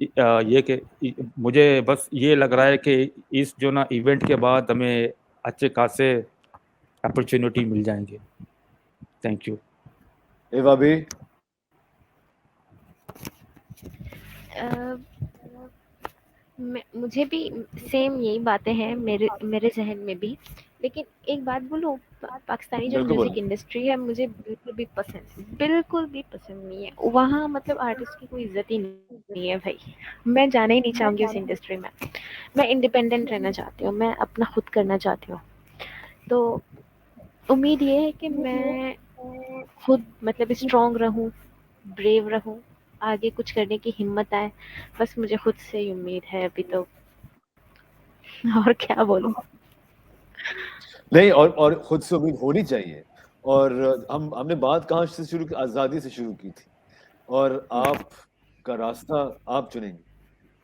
ये कि मुझे बस ये लग रहा है कि इस जो ना इवेंट के बाद हमें अच्छे खासे अपॉर्चुनिटी मिल जाएंगे। Thank you. एवा भी मुझे भी सेम यही बातें हैं मेरे मेरे जहन में भी। लेकिन एक बात बोलूं, पाकिस्तानी जो बिल्कुल म्यूजिक बोलो। इंडस्ट्री है मुझे बिल्कुल भी पसंद नहीं है। वहाँ मतलब आर्टिस्ट की कोई इज्जत ही नहीं है भाई। मैं जाना ही नहीं चाहूंगी उस इंडस्ट्री में। मैं इंडिपेंडेंट रहना चाहती हूँ, मैं अपना खुद करना चाहती हूँ। तो उम्मीद ये है कि मैं खुद मतलब स्ट्रांग रहूं, ब्रेव रहूं, आगे कुछ करने की हिम्मत आए। बस मुझे खुद से ही उम्मीद है अभी तो। और क्या बोलूं। नहीं, और खुद से उम्मीद होनी चाहिए। और हमने बात कहाँ से शुरू की? आज़ादी से शुरू की थी और आपका रास्ता आप चुनेंगे।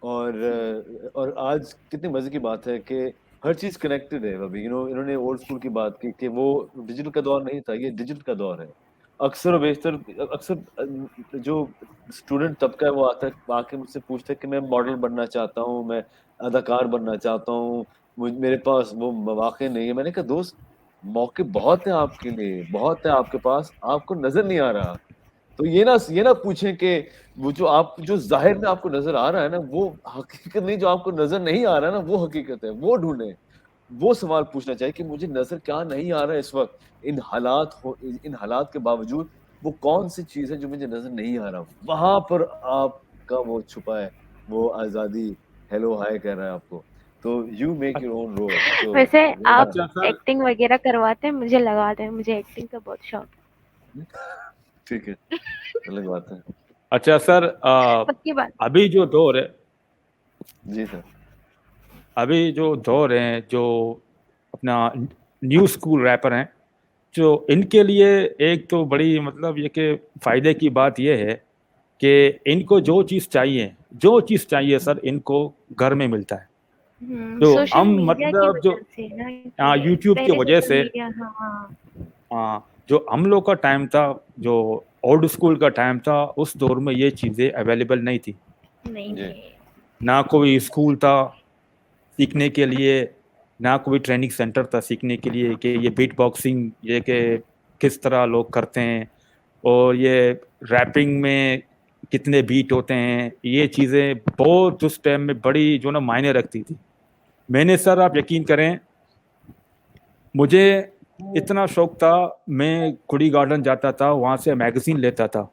और आज कितने मजे की बात है कि हर चीज कनेक्टेड है अभी। इन्होंने ओल्ड स्कूल की बात की कि वो डिजिटल का दौर नहीं था, ये डिजिटल का दौर है। अक्सर और बेशतर अक्सर जो स्टूडेंट तबका है वो आता है, आके मुझसे पूछता है कि मैं मॉडल बनना चाहता हूँ, मैं अदाकार बनना चाहता हूँ, मेरे पास वो मौके नहीं है। मैंने कहा दोस्त, मौके बहुत हैं आपके लिए, बहुत है आपके पास, आपको नजर नहीं आ रहा। तो ये ना पूछें कि वो जो जाहिर में आपको नजर आ रहा है ना, वो हकीकत नहीं। जो आपको नजर नहीं आ रहा है ना, वो हकीकत है, वो ढूंढे। वो सवाल पूछना चाहिए कि मुझे नजर क्या नहीं आ रहा है इस वक्त, इन हालात के बावजूद वो कौन सी चीज है जो मुझे नजर नहीं आ रहा। वहां पर आपका वो छुपा है, वो आजादी हेलो हाय कह रहा है आपको। तो you make your own road. तो वैसे आप अच्छा सर, एक्टिंग वगैरह करवाते हैं, मुझे लगाते हैं, मुझे एक्टिंग का बहुत शौक ठीक है, अलग बात है। अच्छा सर, है। पक्की बात। अभी जो दौर है, जी सर। अभी जो दौर है, जो अपना न्यू स्कूल रैपर हैं, जो इनके लिए एक तो बड़ी मतलब ये कि फायदे की बात ये है कि इनको जो चीज़ चाहिए सर, इनको घर में मिलता है। तो सोशल हम मीडिया की मतलब जो वजह से ना कि यूट्यूब की पहले वजह सोशल से, मीडिया। हाँ। जो हम लोग का टाइम था, जो ओल्ड स्कूल का टाइम था, उस दौर में ये चीज़ें अवेलेबल नहीं थी। नहीं जी। थे। ना कोई स्कूल था सीखने के लिए, ना कोई ट्रेनिंग सेंटर था सीखने के लिए कि ये बीट बॉक्सिंग ये कि किस तरह लोग करते हैं, और ये रैपिंग में कितने बीट होते हैं। ये चीज़ें बहुत उस टाइम में बड़ी जो ना मायने रखती थी। मैंने सर, आप यकीन करें, मुझे इतना शौक था, मैं कुड़ी गार्डन जाता था, वहाँ से मैगज़ीन लेता था,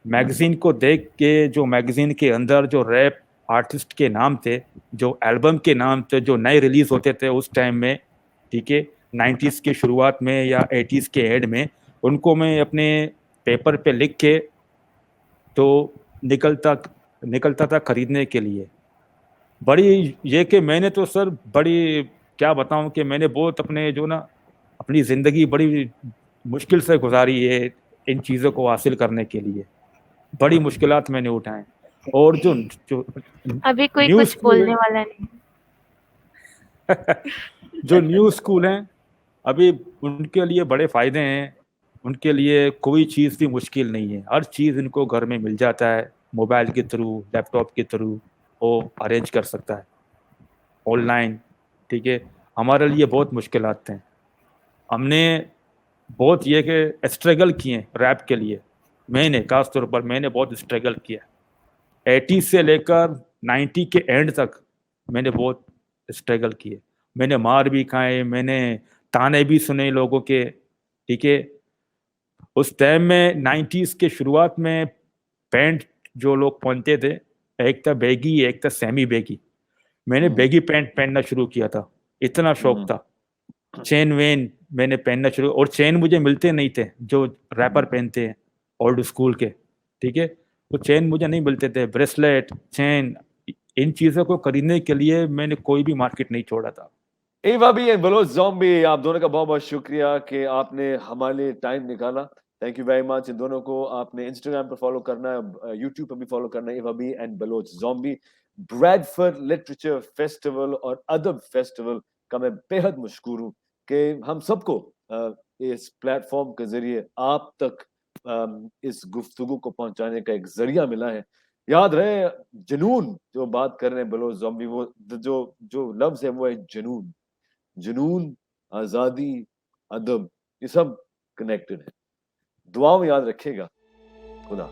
मैगजीन को देख के, जो मैगजीन के अंदर जो रैप आर्टिस्ट के नाम थे, जो एल्बम के नाम थे, जो नए रिलीज होते थे उस टाइम में, ठीक है, 90s के शुरुआत में या 80s के एंड में, उनको मैं अपने पेपर पे लिख के तो निकलता था खरीदने के लिए। बड़ी ये कि मैंने तो सर बड़ी क्या बताऊं कि मैंने बहुत अपने जो ना अपनी ज़िंदगी बड़ी मुश्किल से गुजारी है इन चीज़ों को हासिल करने के लिए। बड़ी मुश्किलात मैंने उठाए। और जो जो अभी कोई न्यू कुछ स्कूल बोलने है वाला नहीं। जो न्यू स्कूल हैं, अभी उनके लिए बड़े फायदे हैं। उनके लिए कोई चीज़ भी मुश्किल नहीं है, हर चीज़ इनको घर में मिल जाता है, मोबाइल के थ्रू, लैपटॉप के थ्रू वो अरेंज कर सकता है ऑनलाइन, ठीक है। हमारे लिए बहुत मुश्किलात हैं। हमने बहुत ये कि स्ट्रगल किए रैप के लिए। मैंने खास तौर पर मैंने बहुत स्ट्रगल किया, 80 से लेकर 90 के एंड तक मैंने बहुत स्ट्रगल किए। मैंने मार भी खाए, मैंने ताने भी सुने लोगों के, ठीक है। उस टाइम में 90s के शुरुआत में पैंट जो लोग पहनते थे, एक था बैगी, एक था सेमी बैगी। मैंने बैगी पैंट पहनना शुरू किया था, इतना शौक था। चेन वेन मैंने पहनना शुरू, और चेन मुझे मिलते नहीं थे जो रैपर पहनते हैं ओल्ड स्कूल के, ठीक है। तो चेन मुझे नहीं मिलते थे, ब्रेसलेट, चेन, इन चीज़ों को खरीदने के लिए मैंने कोई भी मार्केट नहीं छोड़ा था। एवा भी एंड बलोच ज़ॉम्बी, आप दोनों का बहुत-बहुत शुक्रिया कि आपने हमारे लिए टाइम निकाला। Thank you very much. इन दोनों को आपने इंस्टाग्राम पर फॉलो करना है, यूट्यूब पर भी फॉलो करना है, एवा भी एंड बलोच ज़ॉम्बी। ब्रैडफोर्ड लिटरेचर फेस्टिवल और अदब फेस्टिवल का मैं बेहद मशकूर हूँ कि हम सबको इस प्लेटफॉर्म के ज़रिए आप तक इस गुफ्तगू को पहुँचाने का एक ज़रिया मिला है। याद रहे, जुनून जो बात कर रहे हैं बलोच ज़ॉम्बी, वो जो लफ्ज़ है वो है जुनून। जुनून, आज़ादी, अदब, ये सब कनेक्टेड है। दुआ में याद रखिएगा। खुदा